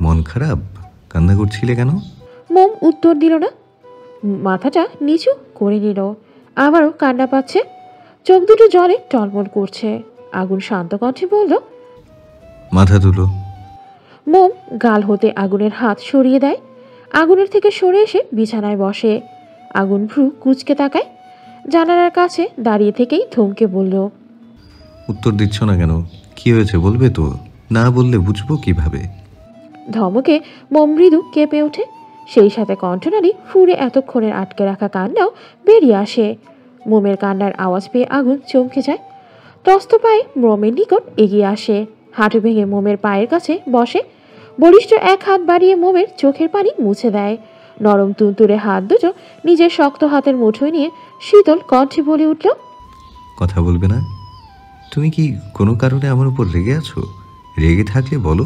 মন খারাপ? কান্না করছিলে কেন? মোম উত্তর দিল না, মাথাটা নিচু করে নিল। আবারও কান্না পাচ্ছে, চোখ দুটো জলে টলমল করছে। আগুন শান্ত কণ্ঠে বলল, মাথা তুলো। মোম গাল হতে আগুনের হাত সরিয়ে দেয়। আগুনের থেকে সরে এসে বিছানায় বসে। আগুন ভ্রু কুঁচকে তাকায়। জানালার কাছে দাঁড়িয়ে থেকেই থমকে বলল, উত্তর দিচ্ছ না কেন? কি হয়েছে বলবে তো? না বললে বুঝবো কিভাবে? ধমকে মোম মৃদু কেঁপে ওঠে। সেই সাথে কণ্ঠনালী ফুঁড়ে এতক্ষণের আটকে রাখা কান্নাও বেরিয়ে আসে। মোমের কান্নার আওয়াজ পেয়ে আগুন চমকে যায়। ত্রস্ত পায়ে মোমের নিকট এগিয়ে আসে। হাঁটু ভেঙে মোমের পায়ের কাছে বসে। বলিষ্ঠ এক হাত বাড়িয়ে মোমের চোখের পানি মুছে দেয়। নরম তুনতুরে হাত দুটো নিজের শক্ত হাতের মুঠোয় নিয়ে শীতল কণ্ঠে বলে উঠল, কথা বলবে না? তুমি কি কোনো কারণে আমার উপর রেগে আছো? রেগে থাকলে বলো।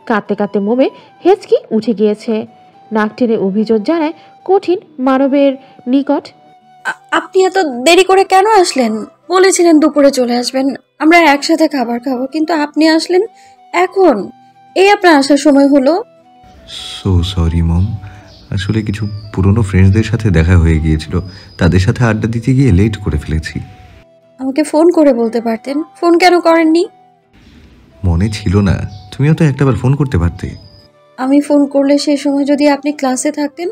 কাঁদতে কাঁদতে মোমে হেঁচকি উঠে গিয়েছে। নাক টেনে অভিযোগ জানায় কঠিন মানবের নিকট, আপনি এত দেরি করে কেন আসলেন? বলেছিলেন দুপুরে চলে আসবেন, আমরা একসাথে খাবার খাবো, কিন্তু আপনি আসলেন এখন। এই আপনার আসার সময় হলো। সো সরি মম, আসলে কিছু পুরনো ফ্রেন্ডসদের সাথে দেখা হয়ে গিয়েছিল, তাদের সাথে আড্ডা দিতে গিয়ে লেট করে ফেলেছি। আমাকে ফোন করে বলতে পারতেন, ফোন কেন করেননি? মনে ছিল না, তুমিও তো একটাবার ফোন করতে পারতে। আমি ফোন করলে সেই সময় যদি আপনি ক্লাসে থাকতেন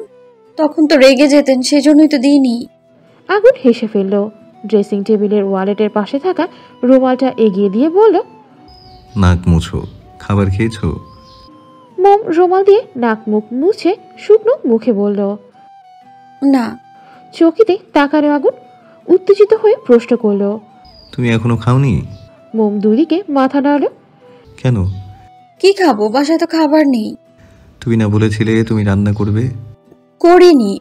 তখন তো রেগে যেতেন, সেজন্যই তো দিইনি। আগুন হেসে ফেলল। ড্রেসিং টেবিলের ওয়ালেটের পাশে থাকা রুমালটা এগিয়ে দিয়ে বলল, নাক মুছো। খাবার খেয়েছো? মোম রুমাল দিয়ে নাক মুখ মুছে শুকনো মুখে বলল। না। চকিতে তাকালো আগুন। উত্তেজিত হয়ে প্রশ্ন করল, তুমি এখনো খাওনি? মোম দুদিকে মাথা নাড়ল। কেন? কি খাবো, বাসায় তো খাবার নেই। তুমি না বলেছিলে তুমি রান্না করবে? করিনি,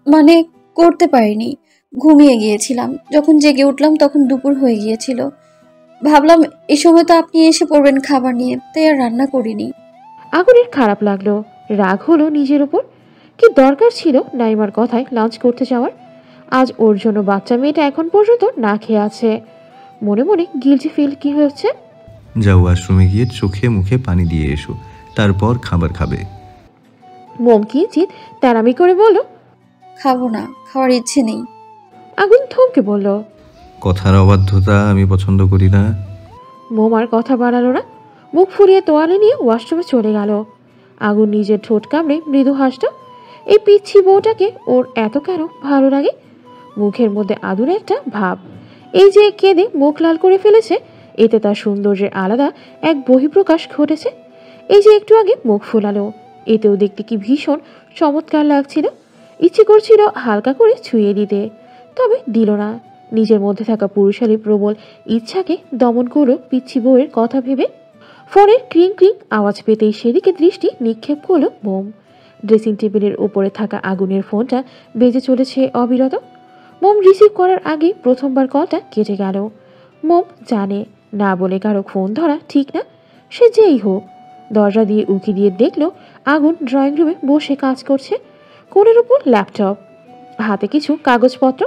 মানে করতে পারিনি, ঘুমিয়ে গিয়েছিলাম। যখন জেগে উঠলাম তখন দুপুর হয়ে গিয়েছিল। ভাবলাম এই সময় তো আপনি এসে পড়বেন খাবার নিয়ে, তাই আর রান্না করিনি। আগুনের খারাপ লাগলো, রাগ হলো নিজের ওপর। কি দরকার ছিল নাইমার কথায় লাঞ্চ করতে যাওয়ার? আজ ওর জন্য বাচ্চা মেয়েটা এখন পর্যন্ত না খেয়ে আছে। মনে মনে গিলটি ফিল কি হচ্ছে। যাও ওয়াশরুমে গিয়ে চোখে মুখে পানি দিয়ে এসো, তারপর খাবার খাবে। মোম কিঞ্চিত তেরামি করে বলল, খাবো না, খাওয়ার ইচ্ছে নেই। আগুন থমকে বলল, কথার অবাধ্যতা আমি পছন্দ করি না। মোম আর কথা বাড়ালো না। মুখ ফুরিয়ে তোয়ালে নিয়ে ওয়াশরুমে চলে গেল। আগুন নিজের ঠোঁট কামড়ে মৃদু হাসল। এই পিচ্ছি বউটাকে ওর এত কেন ভালো লাগে? মুখের মধ্যে আদুরে একটা ভাব। এই যে কেঁদে মুখ লাল করে ফেলেছে, এতে তার সৌন্দর্যের আলাদা এক বহিঃপ্রকাশ ঘটেছে। এই যে একটু আগে মুখ ফোলালো, এতেও দেখতে কি ভীষণ চমৎকার লাগছিল। ইচ্ছে করছিল হালকা করে ছুঁয়ে দিতে, তবে দিল না। নিজের মধ্যে থাকা পুরুষালী প্রবল ইচ্ছাকে দমন করল পিচ্ছি বউয়ের কথা ভেবে। ফোনের ক্রিং ক্রিং আওয়াজ পেতেই সেদিকে দৃষ্টি নিক্ষেপ করলো মোম। ড্রেসিং টেবিলের উপরে থাকা আগুনের ফোনটা বেজে চলেছে অবিরত। মোম রিসিভ করার আগে প্রথমবার কলটা কেটে গেল। মোম জানে না বলে কারো ফোন ধরা ঠিক না, সে যেই হোক। দরজা দিয়ে উকি দিয়ে দেখলো আগুন ড্রয়িং রুমে বসে কাজ করছে। কোণের উপর ল্যাপটপ, হাতে কিছু কাগজপত্র।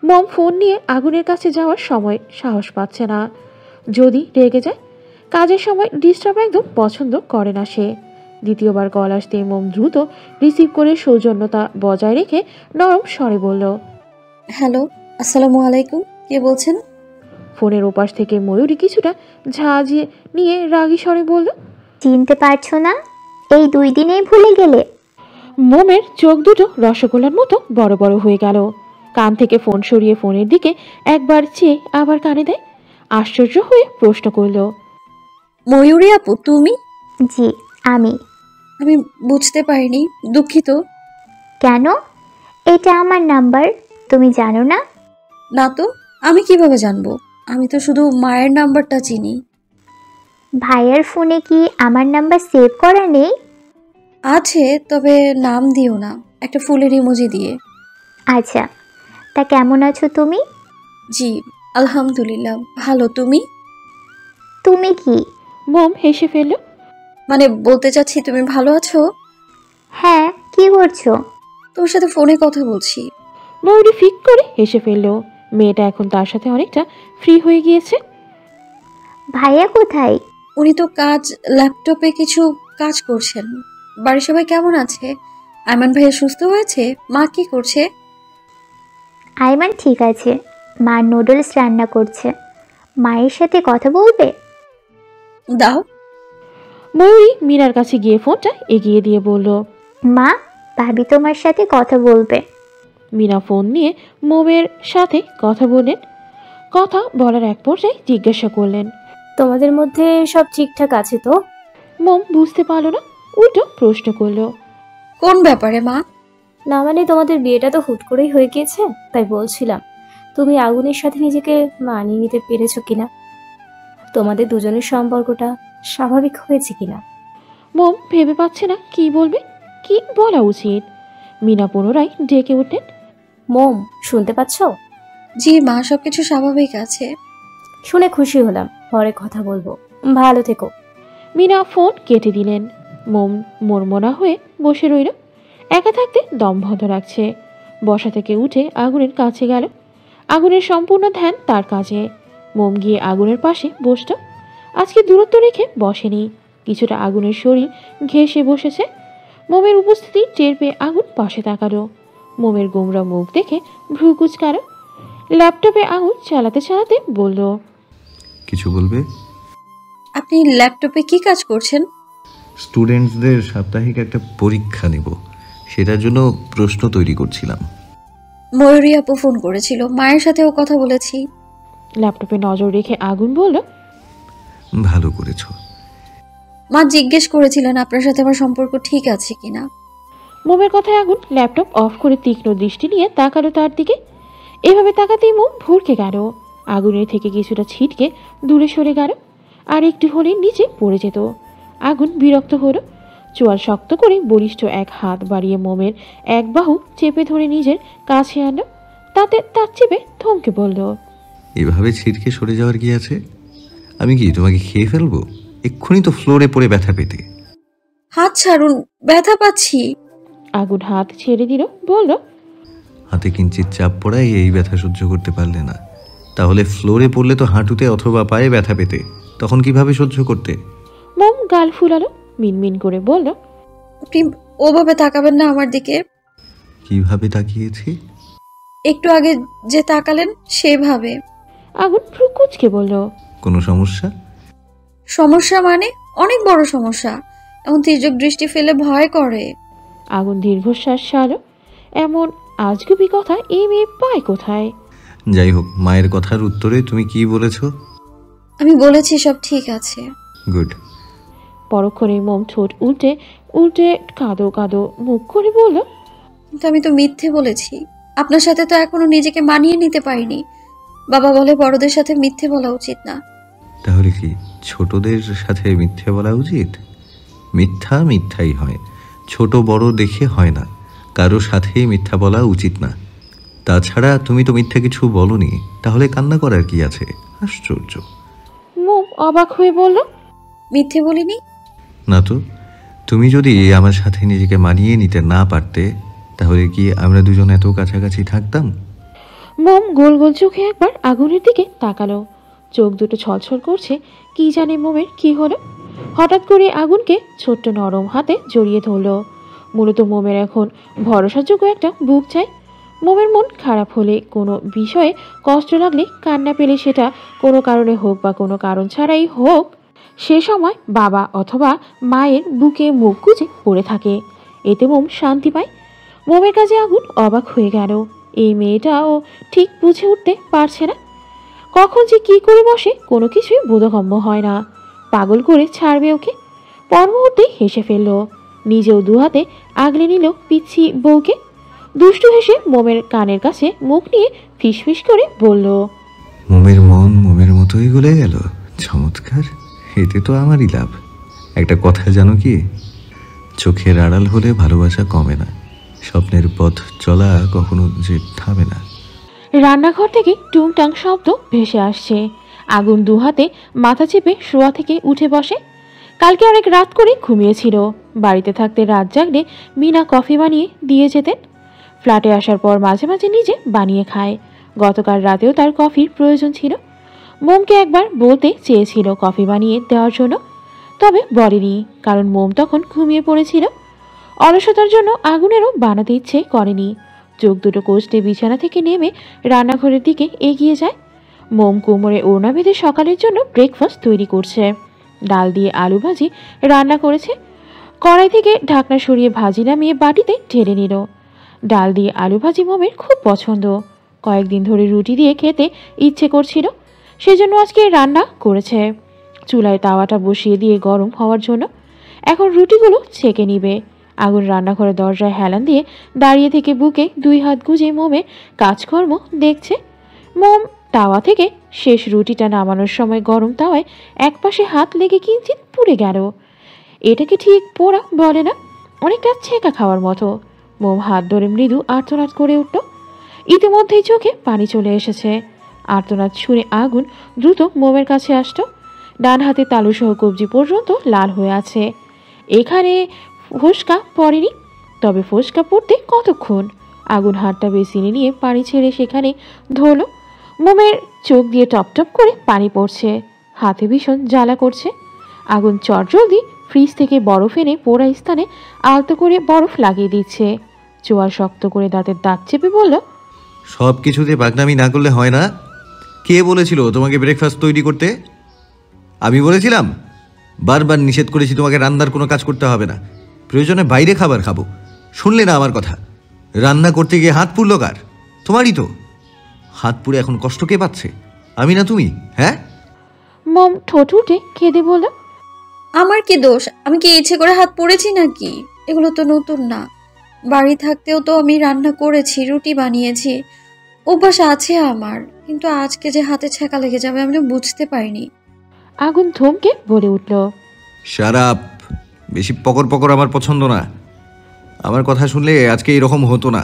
মম ফোন নিয়ে আগুনের কাছে যাওয়ার সময় সাহস পাচ্ছে না। যদি রেগে যায়। কাজের সময় ডিস্টার্ব একদম পছন্দ করে না সে। দ্বিতীয়বার কল আসতে মোম দ্রুত রিসিভ করে সৌজন্যতা বজায় রেখে নরম স্বরে বলল, হ্যালো, আসসালামু আলাইকুম, কে বলছেন? ফোনের ওপাশ থেকে ময়ূরী কিছুটা ঝাঁঝিয়ে নিয়ে রাগী স্বরে বলল, চিনতে পারছো না? এই 2 দিনেই ভুলে গেলে? মোমের চোখ দুটো রসগোল্লার মতো বড় বড় হয়ে গেল। কান থেকে ফোন সরিয়ে ফোনের দিকে একবার চেয়ে আবার কানে দেয়। আশ্চর্য হয়ে প্রশ্ন করল, ময়ূরী আপু তুমি? জি আমি। আমি বুঝতে পারিনি, দুঃখিত। কেন? এটা আমার নাম্বার, তুমি জানো না? না তো, আমি কিভাবে জানবো? আমি তো শুধু মায়ের নাম্বারটা চিনি। ভাইয়ার ফোনে কি আমার নাম্বার সেভ করা নেই? আছে, তবে নাম দিও না, একটা ফুলের ইমোজি দিয়ে। আচ্ছা, তা কেমন আছো তুমি? জি আলহামদুলিল্লাহ ভালো, তুমি? তুমি কি? মোম হেসে ফেলল। মানে বলতে চাচ্ছি তুমি ভালো আছো? হ্যাঁ, কি করছো? তোমার সাথে ফোনে কথা বলছি। ময়ূরী ফিক করে হেসে ফেলল। মেয়েটা এখন তার সাথে অনেকটা ফ্রি হয়ে গিয়েছে। ভাইয়া কোথায়? উনি তো কাজ ল্যাপটপে কিছু কাজ করছেন। বাড়ির সবাই কেমন আছে? আয়মান ভাইয়া সুস্থ হয়েছে? মা কি করছে? আইমান ঠিক আছে, মা নুডলস রান্না করছে। মায়ের সাথে কথা বলবে? দাও। ময়ূরী মীরার কাছে গিয়ে ফোনটা এগিয়ে দিয়ে বলল। মা, ভাবি তোমার সাথে কথা বলবে। মীরা ফোন নিয়ে মোমের সাথে কথা বললেন। কথা বলার এক পর্যায়ে জিজ্ঞাসা করলেন, তোমাদের মধ্যে সব ঠিকঠাক আছে তো? মোম বুঝতে পারল না, উল্টো প্রশ্ন করলো। কোন ব্যাপারে মা? না মানে তোমাদের বিয়েটা তো হুট করেই হয়ে গিয়েছে, তাই বলছিলাম তুমি আগুনের সাথে নিজেকে মানিয়ে নিতে পেরেছো কিনা, তোমাদের দুজনের সম্পর্কটা স্বাভাবিক হয়েছে কিনা। মোম ভেবে পাচ্ছে না কি বলবে, কি বলা উচিত। মীরা পুনরায় ডেকে উঠলেন। মোম, শুনতে পাচ্ছ? জি মা, সবকিছু স্বাভাবিক আছে। শুনে খুশি হলাম, পরে কথা বলবো, ভালো থেকো। মীরা ফোন কেটে দিলেন। মোম মনমনা হয়ে বসে রইল। একা থাকতে দম বন্ধ রাখছে। বসা থেকে উঠে আগুনের কাছে গেল। আগুনের সম্পূর্ণ ধ্যান তার কাজে। মোম গিয়ে আগুনের পাশে বসল। আজকে দূরত্ব রেখে বসেনি, কিছুটা আগুনের শরীর ঘেঁষে বসেছে। মোমের উপস্থিতি টের পেয়ে আগুন পাশে তাকালো। মোমের গোমরা মুখ দেখে ভ্রু কুচকালো। ল্যাপটপে আগুন চালাতে চালাতে বলল, কিছু বলবে? আপনি ল্যাপটপে কি কাজ করছেন? স্টুডেন্টসদের সাপ্তাহিক একটা পরীক্ষা নেব, সেটার জন্য প্রশ্ন তৈরি করছিলাম। ময়ূরী আপু ফোন করেছিল, মায়ের সাথেও কথা বলেছি। ল্যাপটপে নজর রেখে আগুন বলল, ভালো করেছো। মা জিজ্ঞেস করেছিলেন আপনার সাথে আমার সম্পর্ক ঠিক আছে কিনা। মোমের কথায় আগুন ল্যাপটপ অফ করে তীক্ষ্ণ দৃষ্টি নিয়ে তাকালো তার দিকে। এভাবে তাকাতেই মোম ভরকে গেল। আগুনের থেকে কিছুটা ছিটকে দূরে সরে গেল। আর একটু হলে নিচে পড়ে যেত। আগুন বিরক্ত হলো। চোয়াল শক্ত করে বলিষ্ঠ এক হাত বাড়িয়ে মোমের এক বাহু চেপে ধরে নিজের কাছে আনলো। তাতে তার চেপে থমকে বলল, এভাবে ছিটকে সরে যাওয়ার কি আছে? আমি কি তোমাকে খেয়ে ফেলবো? এক্ষুনি তো ফ্লোরে পড়ে ব্যথা পেতে। হাত ছাড়ুন, ব্যথা পাচ্ছি। আগুন হাত ছেড়ে দিল, বলল, হাতে কিঞ্চিত চাপ পড়ায় এই ব্যথা সহ্য করতে পারলে না। তাহলে ফ্লোরে পড়লে তো হাঁটুতে অথবা পায়ে ব্যথা পেতে, তখন কিভাবে সহ্য করতে? মোম গাল ফুলালো, মিনমিন করে বলল, আপনি ওভাবে তাকাবেন না আমার দিকে। কিভাবে তাকিয়েছি? একটু আগে যে তাকালেন সেভাবে। আগুন ভ্রু কুচকে বলল, কোনো সমস্যা? সমস্যা মানে অনেক বড় সমস্যা। এমন তির্যক দৃষ্টি ফেলে ভয় করে। আগুন দীর্ঘশ্বাস ছাড়ল। এমন আজগুবি কথা এই মেয়ে পায় কোথায়? যাই হোক, মায়ের কথার উত্তরে তুমি কি বলেছো? আমি বলেছি সব ঠিক আছে। গুড। পরক্ষণে মোম ঠোঁট উল্টে উল্টে কাঁদো কাঁদো মুখ করে বলল, কিন্তু আমি তো মিথ্যে বলেছি। আপনার সাথে তো এখনো নিজেকে মানিয়ে নিতে পারিনি। বাবা বলে বড়দের সাথে মিথ্যে বলা উচিত না। তাহলে কি ছোটদের সাথে মিথ্যে বলা উচিত? মিথ্যা মিথ্যাই হয়, ছোট বড় দেখে হয় না। কারো সাথেই মিথ্যা বলা উচিত না। তাছাড়া তুমি তো মিথ্যা কিছু বলনি, তাহলে কান্না করার কি আছে? আশ্চর্য। মোম অবাক হয়ে বলল, মিথ্যে বলিনি। না তো, তুমি যদি আমার সাথে নিজেকে মানিয়ে নিতে না পারতে, তাহলে কি আমরা দুজন এত কাছাকাছি থাকতাম? মোম গোল গোল চোখে একবার আগুনের দিকে তাকালো। চোখ দুটো ছলছল করছে। কি জানে মোমের কি হলো। হঠাৎ করে আগুনকে ছোট্ট নরম হাতে জড়িয়ে ধরলো। মূলত মোমের এখন ভরসাযোগ্য একটা বুক চাই। মোমের মন খারাপ হলে, কোনো বিষয়ে কষ্ট লাগলে, কান্না পেলে, সেটা কোনো কারণে হোক বা কোনো কারণ ছাড়াই হোক, সে সময় বাবা অথবা মায়ের বুকে মুখ গুজে পড়ে থাকে। এতে মোম শান্তি পায়। মোমের কাজে আগুন অবাক হয়ে গেল। এই মেয়েটাও ঠিক বুঝে উঠতে পারছে না। কখন যে কি করে বসে কোনো কিছুই বোধগম্য হয় না। পাগল করে ছাড়বে ওকে। পর মুহূর্তে হেসে ফেলল। নিজেও দুহাতে আগলে নিল পিচ্ছি বউকে। দুষ্টু হেসে মোমের কানের কাছে মুখ নিয়ে ফিসফিস করে বলল, মোমের মন মোমের মতোই গলে গেল। চমৎকার, এতে তো আমারই লাভ। একটা কথা জানো কি? চোখের আড়াল হলে ভালোবাসা কমে না, স্বপ্নের পথ চলা কখনো যে থামে না। রান্নাঘর থেকে টুংটাং শব্দ ভেসে আসছে। আগুন দুহাতে মাথা চেপে শোয়া থেকে উঠে বসে। কালকে অনেক রাত করে ঘুমিয়েছিল। বাড়িতে থাকতে রাত জাগলে মিনা কফি বানিয়ে দিয়ে যেতেন। ফ্ল্যাটে আসার পর মাঝে মাঝে নিজে বানিয়ে খায়। গতকাল রাতেও তার কফির প্রয়োজন ছিল। মোমকে একবার বলতে চেয়েছিল কফি বানিয়ে দেওয়ার জন্য, তবে বলেনি, কারণ মোম তখন ঘুমিয়ে পড়েছিল। অলসতার জন্য আগুনেরও বানাতে ইচ্ছে করেনি। চোখ দুটো কষতে বিছানা থেকে নেমে রান্নাঘরের দিকে এগিয়ে যায়। মোম কোমরে ওড়না বেঁধে সকালের জন্য ব্রেকফাস্ট তৈরি করছে। ডাল দিয়ে আলু ভাজি রান্না করেছে। কড়াই থেকে ঢাকনা সরিয়ে ভাজি নামিয়ে বাটিতে ঢেলে নিল। ডাল দিয়ে আলু ভাজি মোমের খুব পছন্দ। কয়েকদিন ধরে রুটি দিয়ে খেতে ইচ্ছে করছিল, সেজন্য আজকে রান্না করেছে। চুলায় তাওয়াটা বসিয়ে দিয়ে গরম হওয়ার জন্য এখন রুটিগুলো ছেঁকে নিবে। আগুন রান্নাঘরের দরজায় হেলান দিয়ে দাঁড়িয়ে থেকে বুকে 2 হাত গুজে মোমের কাজকর্ম দেখছে। মোম তাওয়া থেকে শেষ রুটিটা নামানোর সময় গরম তাওয়ায় একপাশে হাত লেগে কিঞ্চিৎ পুড়ে গেল। এটাকে ঠিক পোড়া বলে না, অনেকটা ছেঁকা খাওয়ার মতো। মোম হাত ধরে মৃদু আর্তনাদ করে উঠল। ইতিমধ্যেই চোখে পানি চলে এসেছে। আর্তনাদ শুনে আগুন দ্রুত মোমের কাছে আসতো। ডান হাতে তালুসহ কবজি পর্যন্ত লাল হয়ে আছে। এখানে ফোসকা পড়েনি, তবে ফোসকা পড়তে কতক্ষণ। আগুন হাতটা বেসিনে নিয়ে পানি ছেড়ে সেখানে ধরল। মোমের চোখ দিয়ে টপটপ করে পানি পড়ছে, হাতে ভীষণ জ্বালা করছে। আগুন চটজলদি ফ্রিজ থেকে বরফ এনে পোড়া স্থানে আলতো করে বরফ লাগিয়ে দিচ্ছে। চোয়াল শক্ত করে দাঁতের দাঁত চেপে বলল, সব কিছুতে পাকনামি না করলে হয় না। কে বলেছিল তোমাকে ব্রেকফাস্ট তৈরি করতে? আমি বলেছিলাম? বারবার নিষেধ করেছি তোমাকে রান্নার কোনো কাজ করতে হবে না, প্রয়োজনে বাইরে খাবার খাবো। শুনলে না আমার কথা? রান্না করতে গিয়ে হাত পুড়ল কার? তোমারই তো। হাত পুড়ে এখন কষ্ট কে পাচ্ছে, আমি না তুমি? হ্যাঁ। মোম ঠোঁট উঠে কেঁদে বলল, আমার কি দোষ? আমি কি ইচ্ছে করে হাত পড়েছি নাকি? এগুলো তো নতুন না। বাড়ি থাকতেও তো আমি রান্না করেছি, রুটি বানিয়েছি, অভ্যাস আছে আমার। কিন্তু আজকে যে হাতে ছ্যাঁকা লেগে যাবে আমি না বুঝতে পারিনি। আগুন থমকে বলে উঠল, শারাপ। বেশি পকর পকর আমার পছন্দ না। আমার কথা শুনলে আজকে এরকম হতো না।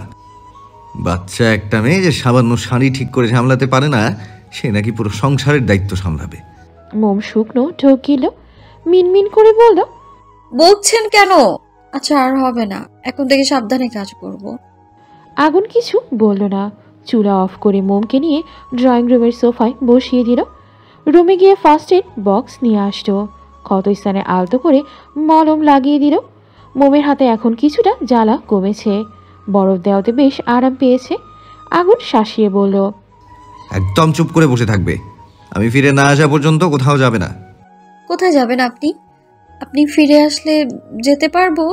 বাচ্চা একটা মেয়ে যে সামান্য শাড়ি ঠিক করে সামলাতে পারে না, সে নাকি পুরো সংসারের দায়িত্ব সামলাবে। মোম শুকনো ঢোক গিল, মিনমিন করে বলল, বলছেন কেন? আচ্ছা আর হবে না, এখন থেকে সাবধানে কাজ করব। আগুন কিছু বলল না। চুলা অফ করে মোমকে নিয়ে ড্রয়িং রুমের সোফায় বসিয়ে দিল। রুমে গিয়ে ফার্স্ট এড বক্স নিয়ে আসতো। ক্ষত স্থানে আলতো করে মলম লাগিয়ে দিল। মোমের হাতে এখন কিছুটা জ্বালা কমেছে, বরফ দেওয়াতে বেশ আরাম পেয়েছে। আগুন শাসিয়ে বলল, একদম চুপ করে বসে থাকবে। আমি ফিরে না আসা পর্যন্ত কোথাও যাবে না। কোথায় যাবেন আপনি? আপনি ফিরে আসলে যেতে পারবো?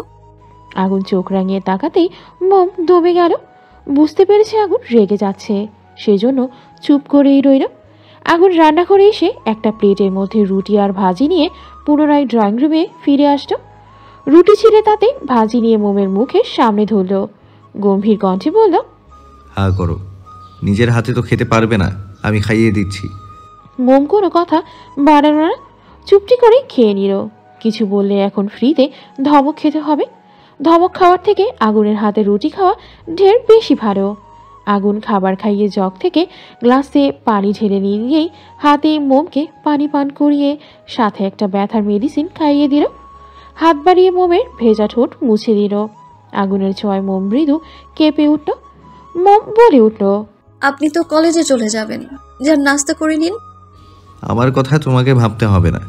আগুন চোখ রাঙিয়ে তাকাতেই মোম দমে গেল। বুঝতে পেরেছে আগুন রেগে যাচ্ছে, সেজন্য চুপ করেই রইল। আগুন রান্না করে এসে একটা প্লেটের মধ্যে রুটি আর ভাজি নিয়ে পুনরায় ড্রয়িং রুমে ফিরে আসতো। রুটি ছিঁড়ে তাতে ভাজি নিয়ে মোমের মুখের সামনে ধরল। গম্ভীর কণ্ঠে বলল, হা করো, নিজের হাতে তো খেতে পারবে না, আমি খাইয়ে দিচ্ছি। মোম কোনো কথা বাড়ানো না, চুপটি করে খেয়ে নিল। কিছু বললে এখন ফ্রিতে ধমক খেতে হবে। ধমক খাওয়ার থেকে আগুনের হাতে রুটি খাওয়া ঢের বেশি ভালো। আগুন খাবার খাইয়ে জগ থেকে গ্লাসে পানি ঢেলে নিয়েই হাতে মোমকে পানি পান করিয়ে সাথে একটা ব্যথার মেডিসিন খাইয়ে দিল। হাত বাড়িয়ে মোমের ভেজা ঠোঁট মুছে দিল। আগুনের ছোঁয়ায় মোম মৃদু কেঁপে উঠল। মোম বলে উঠল, আপনি তো কলেজে চলে যাবেন, যার নাস্তা করে নিন। আমার কথা তোমাকে ভাবতে হবে না।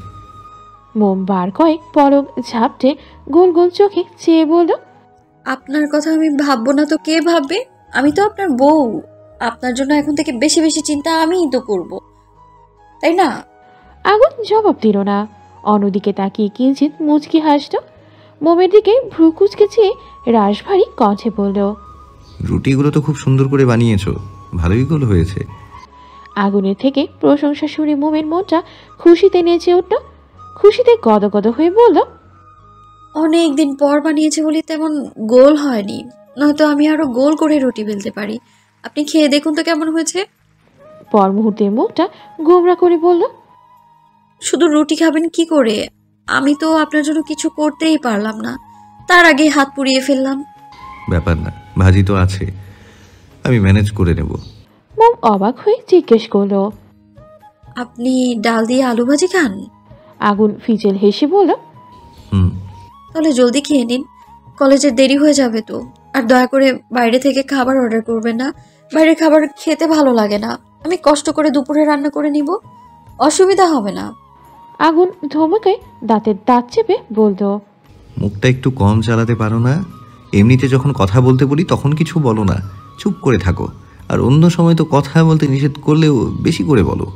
মোম বার কয়েক পলক ঝাপটে গোল গোল চোখে চেয়ে বলল, আপনার কথা আমি ভাববো না তো কে ভাববে? আমি তো আপনার বউ। আপনার জন্য এখন থেকে বেশি বেশি চিন্তা আমিই তো করব, তাই না? আগুন জবাব দিল না। অন্যদিকে তাকিয়ে কিঞ্চিত মুচকি হাসল। মোমের দিকে ভ্রু কুচকে চেয়ে রাশভারী কণ্ঠে বলল, রুটিগুলো তো খুব সুন্দর করে বানিয়েছো, ভালোই গোল হয়েছে। আগুনের থেকে প্রশংসা শুনে মোমের মনটা খুশিতে নেচে উঠল। খুশিতে গদগদ হয়ে বলল, অনেক দিন পর বানিয়েছে বলি তেমন গোল হয়নি, নয়তো আমি আরো গোল করে রুটি বেলতে পারি। আপনি খেয়ে দেখুন তো কেমন হয়েছে। পর মুহূর্তে মুখটা গোমরা করে বলল, শুধু রুটি খাবেন কি করে? আমি তো আপনার জন্য কিছু করতেই পারলাম না, তার আগে হাত পুড়িয়ে ফেললাম। ব্যাপার না, ভাজি তো আছে, আমি ম্যানেজ করে নেব। মোম অবাক হয়ে জিজ্ঞেস করলো, আপনি ডাল দিয়ে আলু ভাজি খান? আগুন ফিজেল হেসে বলল, হুম। তাহলে জলদি খেয়ে নিন, কলেজের দেরি হয়ে যাবে তো। আর দয়া করে বাইরে থেকে খাবার অর্ডার করবেন না, বাইরের খাবার খেতে ভালো লাগে না। আমি কষ্ট করে দুপুরে রান্না করে নিব, অসুবিধা হবে না। আগুন ধমকে দাঁতের দাঁত চেপে বলল, মুখটা একটু কম চালাতে পারো না? এমনিতে যখন কথা বলতে বলি তখন কিছু বলো না, চুপ করে থাকো। আর অন্য সময় তো কথা বলতে নিষেধ করলেও বেশি করে বলো।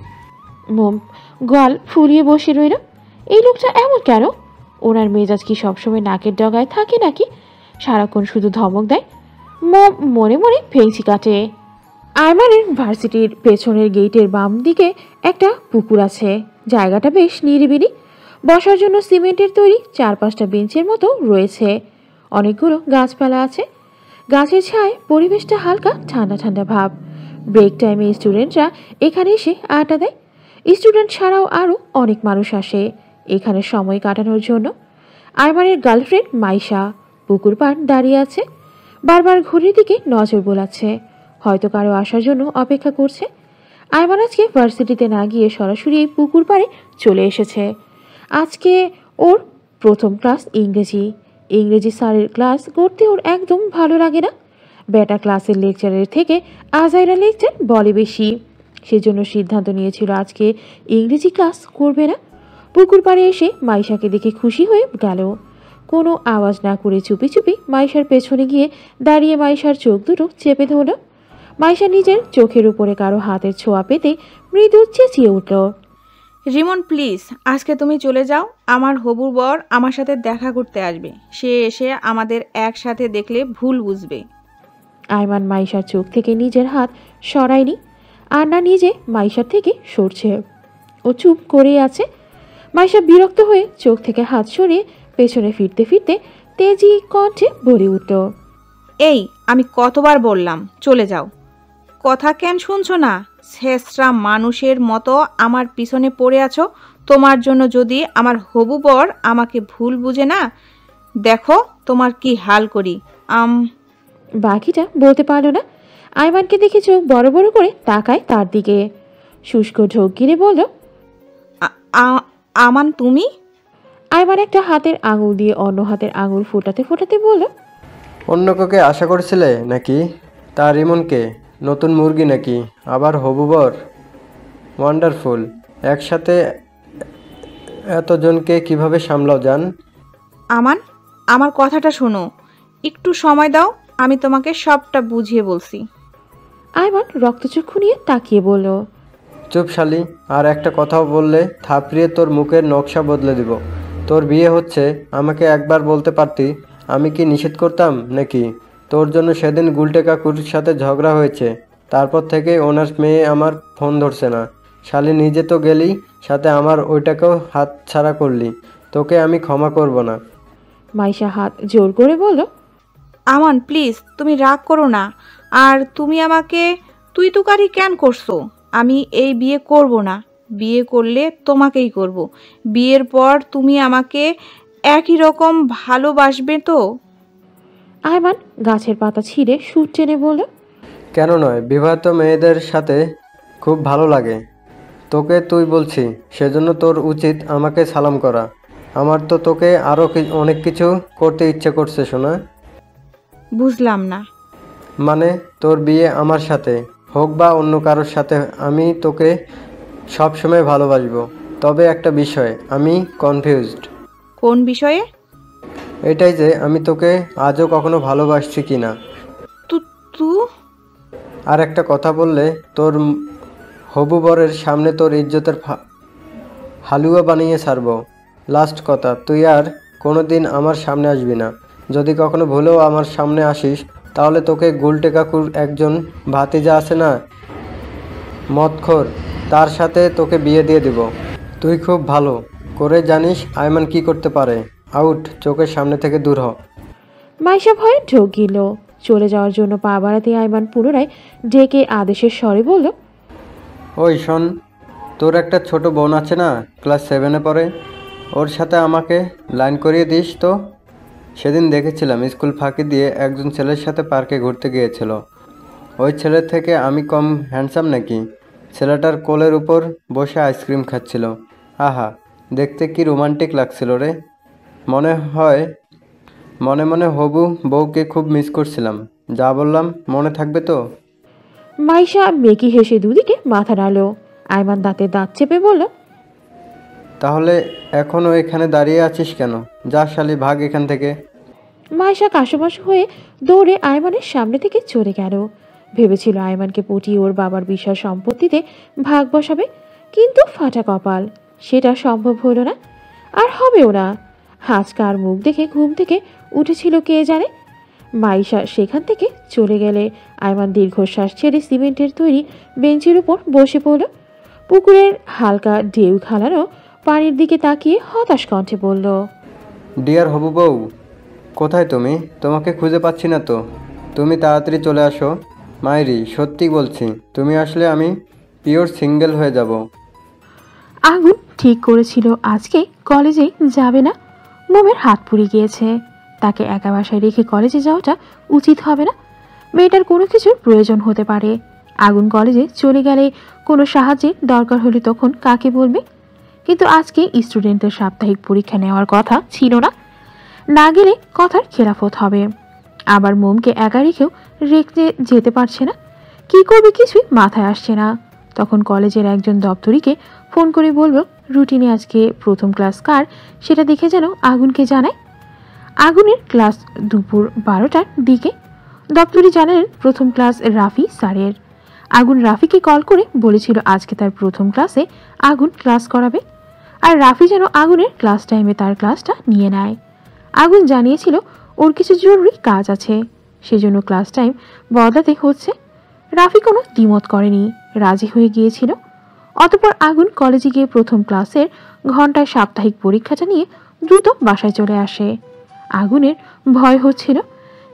মোম গাল ফুলিয়ে বসে রইল। এই লোকটা এমন কেন? ওনার মেজাজ কি সবসময় নাকের ডগায় থাকে নাকি? সারাক্ষণ শুধু ধমক দেয়। মম মনে মনে ভেঙচি কাটে। আইমানের ভার্সিটির পেছনের গেটের বাম দিকে একটা পুকুর আছে। জায়গাটা বেশ নিরিবিলি। বসার জন্য সিমেন্টের তৈরি 4-5টা বেঞ্চের মতো রয়েছে। অনেকগুলো গাছপালা আছে। গাছের ছায় পরিবেশটা হালকা ঠান্ডা ঠান্ডা ভাব। ব্রেক টাইমে স্টুডেন্টরা এখানে এসে আড্ডা দেয়। স্টুডেন্ট ছাড়াও আরও অনেক মানুষ আসে এখানে সময় কাটানোর জন্য। আইমানের গার্লফ্রেন্ড মাইশা পুকুর পাড় দাঁড়িয়ে আছে, বারবার ঘড়ির দিকে নজর বোলাচ্ছে, হয়তো কারো আসার জন্য অপেক্ষা করছে। আইমান আজকে ভার্সিটিতে না গিয়ে সরাসরি এই পুকুর পাড়ে চলে এসেছে। আজকে ওর প্রথম ক্লাস ইংরেজি স্যারের ক্লাস করতে ওর একদম ভালো লাগে না। বেটা ক্লাসের লেকচারের থেকে আজাইরা লেকচার বলে বেশি। সেজন্য সিদ্ধান্ত নিয়েছিল আজকে ইংরেজি ক্লাস করবে না। পুকুর পাড়ে এসে মাইশাকে দেখে খুশি হয়ে গেল। কোনো আওয়াজ না করে চুপি চুপি মাইশার পেছনে গিয়ে দাঁড়িয়ে মাইশার চোখ দুটো চেপে ধরল। মাইশা নিজের চোখের উপরে কারো হাতের ছোঁয়া পেতে মৃদু চেঁচিয়ে উঠল, রিমন প্লিজ, আজকে তুমি চলে যাও। আমার হবুর বর আমার সাথে দেখা করতে আসবে। সে এসে আমাদের একসাথে দেখলে ভুল বুঝবে। আইমান মাইশার চোখ থেকে নিজের হাত সরায়নি, আর না নিজে মাইশার থেকে সরছে। ও চুপ করেই আছে। মাইশা বিরক্ত হয়ে চোখ থেকে হাত সরিয়ে পেছনে ফিরতে ফিরতে তেজি কণ্ঠে বলে উঠল, এই আমি কতবার বললাম চলে যাও, কথা কেন শুনছো না? শেষরা মানুষের মতো আমার পিছনে পড়ে আছো। তোমার জন্য যদি আমার হবু বর আমাকে ভুল বুঝে না, দেখো তোমার কি হাল করি। বাকিটা বলতে পারল না। আইমানকে দেখে চোখ বড় বড় করে তাকায় তার দিকে। শুষ্ক ঢোক গিরে বলল, আমান তুমি? আইমান একটা হাতের আঙুল দিয়ে অন্য হাতের আঙুল ফোটাতে ফোটাতে বলল, অন্য কাউকে আশা করছিলে নাকি? তার রিমনকে? নতুন মুরগি নাকি? আবার হবু বর? ওয়ান্ডারফুল। একসাথে এতজনকে কিভাবে সামলাও জান? আমান, আমার কথাটা শোনো, একটু সময় দাও, আমি তোমাকে সবটা বুঝিয়ে বলছি। আইমান রক্তচক্ষু নিয়ে তাকিয়ে বলল, চুপ শালি, আর একটা কথাও বললে থাপড়িয়ে তোর মুখের নকশা বদলে দিব। তোর বিয়ে হচ্ছে, আমাকে একবার বলতে পারতি। আমি কি নিষেধ করতাম নাকি? তোর জন্য সেদিন গুলটে কাকুর সাথে ঝগড়া হয়েছে, তারপর থেকে ওনার মেয়ে আমার ফোন ধরছে না। শালি নিজে তো গেলি, সাথে আমার ওইটাকেও হাত ছাড়া করলি। তোকে আমি ক্ষমা করব না। মাইশা হাত জোর করে বলল, আমান প্লিজ, তুমি রাগ করো না। আর তুমি আমাকে তুই তুকারি কেন করছো? আমি এই বিয়ে করব না। বিয়ে করলে তোমাকেই করব। বিয়ের পর তুমি আমাকে একই রকম ভালোবাসবে তো? আইমান গাছের পাতা ছিঁড়ে সুর টেনে বলল, কেন নয়, বিবাহিত মেয়েদের সাথে খুব ভালো লাগে। তোকে তুই বলছি, সেজন্য তোর উচিত আমাকে সালাম করা। আমার তো তোকে আরও অনেক কিছু করতে ইচ্ছে করছে শোনা। বুঝলাম না। মানে তোর বিয়ে আমার সাথে হোক বা অন্য কারোর সাথে, আমি তোকে সবসময় ভালোবাসবো। তবে একটা বিষয়, আমি কনফিউজড। কোন বিষয়ে? এটাই যে আমি তোকে আজও কখনো ভালোবাসছি কি না। তু আর একটা কথা বললে তোর হবু বরের সামনে তোর ইজ্জতের হালুয়া বানিয়ে ছাড়বো। লাস্ট কথা, তুই আর কোনো দিন আমার সামনে আসবি না। যদি কখনো ভুলেও আমার সামনে আসিস, তাহলে তোকে গুলটে কাকুর একজন ভাতিজা আছে না, মদখোর, তার সাথে তোকে বিয়ে দিয়ে দিব। তুই খুব ভালো করে জানিস আইমান কি করতে পারে। আউট, চোখের সামনে থেকে দূর হ। মাইশা ভয়ে ঢোক গিল। চলে যাওয়ার জন্য পা বাড়াতে আইমান পুনরায় ডেকে আদেশের স্বরে বলল, ওই শোন, তোর একটা ছোট বোন আছে না, ক্লাস 7-এ পড়ে, ওর সাথে আমাকে লাইন করিয়ে দিস তো। সেদিন দেখেছিলাম স্কুল ফাঁকি দিয়ে একজন ছেলের সাথে পার্কে ঘুরতে গিয়েছিল। ওই ছেলের থেকে আমি কম হ্যান্ডসাম নাকি? ছেলেটার কোলের উপর বসে আইসক্রিম খাচ্ছিল। আহা, দেখতে কি রোমান্টিক লাগছিল রে। মনে মনে হবু বউকে খুব মিস করছিলাম। যা বললাম মনে থাকবে তো? মাইশা মেকি হেসে দুদিকে মাথা নাড়ল। আইমান দাঁতে দাঁত চেপে বলল, তাহলে এখনও এখানে দাঁড়িয়ে আছিস কেন? যা শালি, ভাগ এখান থেকে। মাইশা কাশোমাশো হয়ে দৌড়ে আয়মানের সামনে থেকে চলে গেল। ভেবেছিল আয়মানকে পটিয়ে ওর বাবার বিশাল সম্পত্তিতে ভাগ বসাবে, কিন্তু ফাটা কপাল, সেটা সম্ভব হলো না, আর হবেও না। হাজকার মুখ দেখে ঘুম থেকে উঠেছিল কে জানে। মাইশা সেখান থেকে চলে গেলে আয়মান দীর্ঘশ্বাস ছেড়ে সিমেন্টের তৈরি বেঞ্চের উপর বসে পড়ল। পুকুরের হালকা ঢেউ খেলানো পানির দিকে তাকিয়ে হতাশ কণ্ঠে বলল, ডিয়ার হবু বউ, কোথায় তুমি? তোমাকে খুঁজে পাচ্ছি না তো। তুমি তাড়াতাড়ি চলে আসো। মায়েরি, সত্যি বলছি, তুমি আসলে আমি পিওর সিঙ্গেল হয়ে যাব। আগুন ঠিক করেছিল আজকে কলেজে যাবে না। মোমের হাত পুড়ে গিয়েছে, তাকে একা বাসায় রেখে কলেজে যাওয়াটা উচিত হবে না। মেয়েটার কোনো কিছুর প্রয়োজন হতে পারে। আগুন কলেজে চলে গেলে কোনো সাহায্যের দরকার হলে তখন কাকে বলবে? কিন্তু আজকে স্টুডেন্টদের সাপ্তাহিক পরীক্ষা নেওয়ার কথা ছিল না, না গেলে কথার খেলাফত হবে। আবার মোমকে একা রেখেও রেখে যেতে পারছে না, কি করবে কিছুই মাথায় আসছে না। তখন কলেজের একজন দপ্তরিকে ফোন করে বলল রুটিনে আজকে প্রথম ক্লাস কার সেটা দেখে যেন আগুনকে জানায়। আগুনের ক্লাস দুপুর 12টার দিকে। দপ্তরি জানালেন প্রথম ক্লাস রাফি স্যারের। আগুন রাফিকে কল করে বলেছিল আজকে তার প্রথম ক্লাসে আগুন ক্লাস করাবে, আর রাফি যেন আগুনের ক্লাস টাইমে তার ক্লাসটা নিয়ে নেয়। আগুন জানিয়েছিল ওর কিছু জরুরি কাজ আছে, সেজন্য ক্লাস টাইম বদলাতে হচ্ছে। রাফি কোনো দ্বিমত করেনি, রাজি হয়ে গিয়েছিল। অতঃপর আগুন কলেজে গিয়ে প্রথম ক্লাসের ঘন্টায় সাপ্তাহিক পরীক্ষাটা নিয়ে দ্রুত বাসায় চলে আসে। আগুনের ভয় হচ্ছিল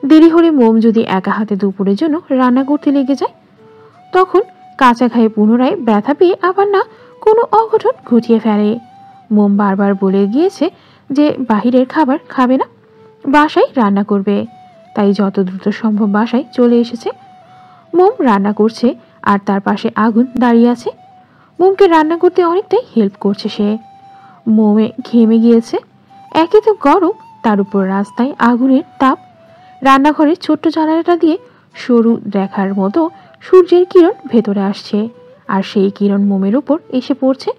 দেরি হলে মোম যদি একা হাতে দুপুরের জন্য রান্না করতে লেগে যায়, তখন কাঁচা খায়ে পুনরায় ব্যথা পেয়ে আবার না কোনো অঘটন ঘটিয়ে ফেলে। মোম বারবার বলে গিয়েছে যে বাহিরের খাবার খাবে না, বাসায় রান্না করবে। তাই যত দ্রুত সম্ভব বাসায় চলে এসেছে। মোম রান্না করছে আর তার পাশে আগুন দাঁড়িয়ে আছে। মোমকে রান্না করতে অনেকটাই হেল্প করছে সে। মোমে ঘেমে গিয়েছে, একে তো গরম, তার উপর রাস্তায় আগুনের তাপ। রান্নাঘরের ছোট্ট জানালাটা দিয়ে সরু দেখার মতো সূর্যের কিরণ ভেতরে আসছে, আর সেই কিরণ মোমের উপর এসে পড়ছে।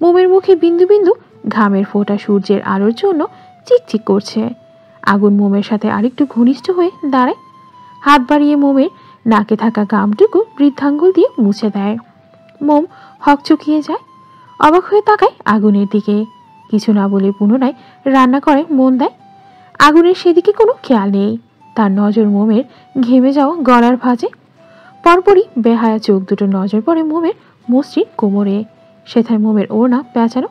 মোমের মুখে বিন্দু বিন্দু ঘামের ফোঁটা সূর্যের আলোর জন্য চিকচিক করছে। আগুন মোমের সাথে আরেকটু ঘনিষ্ঠ হয়ে দাঁড়ায়, হাত বাড়িয়ে মোমের নাকে থাকা ঘামটুকু বৃদ্ধাঙ্গুল দিয়ে মুছে দেয়। মোম হকচকিয়ে যায়, অবাক হয়ে তাকায় আগুনের দিকে। কিছু না বলে পুনরায় রান্না করে মন দেয়। আগুনের সেদিকে কোনো খেয়াল নেই, তার নজর মোমের ঘেমে যাওয়া গলার ভাঁজে। পরপরই বেহায়া চোখ দুটো নজর পড়ে মোমের মসৃণ কোমরে, সেথায় মোমের ওড়না পেঁচানো।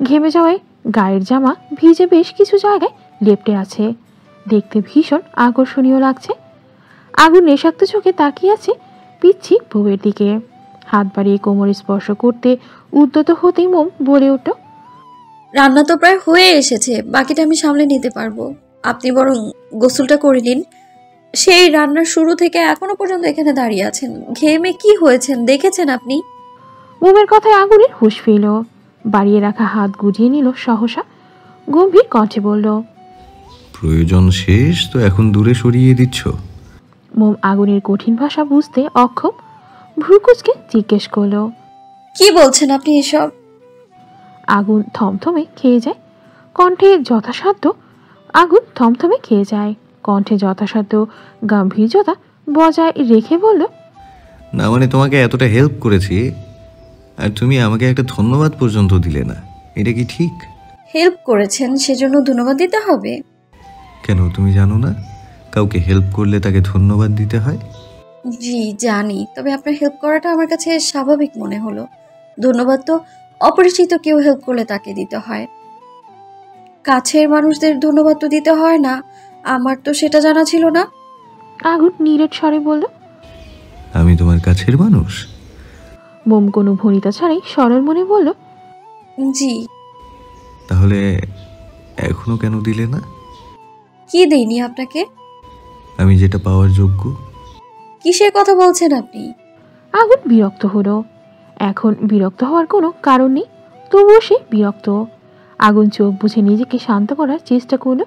ঘেমে যাওয়ায় গায়ের জামা ভিজে বেশ কিছু জায়গায় লেপ্টে আছে, দেখতে ভীষণ আকর্ষণীয় লাগছে। আগুন নেশাক্ত চোখে তাকিয়ে আছে পিচ্ছি বউয়ের দিকে। হাত বাড়িয়ে কোমরে স্পর্শ করতে উদ্যত হতেই মোম বলে উঠল, রান্না তো প্রায় হয়ে এসেছে, বাকিটা আমি সামলে নিতে পারবো। আপনি বরং গোসলটা করে নিন। সেই রান্নার শুরু থেকে এখনো পর্যন্ত এখানে দাঁড়িয়ে আছেন, ঘেমে কি হয়েছেন দেখেছেন আপনি? মোমের কথায় আগুনের হুঁশ ফিরল, বাড়িয়ে রাখা হাত গুজিয়ে নিল সহসা, গম্ভীর কণ্ঠে বলল, প্রয়োজন শেষ তো এখন দূরে সরিয়ে দিচ্ছ? মোম আগুনের কঠিন ভাষা বুঝতে অক্ষম, ভ্রুকুচকে জিজ্ঞেস করল, কি বলছেন আপনি এসব? আগুন থমথমে খেয়ে যায়, কণ্ঠে যথাসাধ্য গাম্ভীর্যতা বজায় রেখে বলল, না মানে তোমাকে এতটা হেল্প করেছি আর তুমি আমাকে একটা ধন্যবাদ পর্যন্ত দিলে না, এটা কি ঠিক? হেল্প করেছেন সেজন্য ধন্যবাদ দিতে হবে? কেন তুমি জানো না কাউকে হেল্প করলে তাকে ধন্যবাদ দিতে হয়? জি জানি, তবে আপনার হেল্প করাটা আমার কাছে স্বাভাবিক মনে হলো। ধন্যবাদ তো অপরিচিত কেউ হেল্প করলে তাকে দিতে হয়, কাছের মানুষদের ধন্যবাদ তো দিতে হয় না। আমার তো সেটা জানা ছিল না। আগুন নীরের স্বরে বলল, আমি তোমার কাছের মানুষ? মোম কোনো ভনিতা ছাড়াই সরল মনে বলল, জি। তাহলে এখনো কেন দিলে না? কি দেইনি আপনাকে? আমি যেটা পাওয়ার যোগ্য। কিসের কথা বলছেন আপনি? আগুন বিরক্ত হলো। এখন বিরক্ত হওয়ার কোনো কারণ নেই, তবুও সে বিরক্ত। আগুন চোখ বুঝে নিজেকে শান্ত করার চেষ্টা করলো।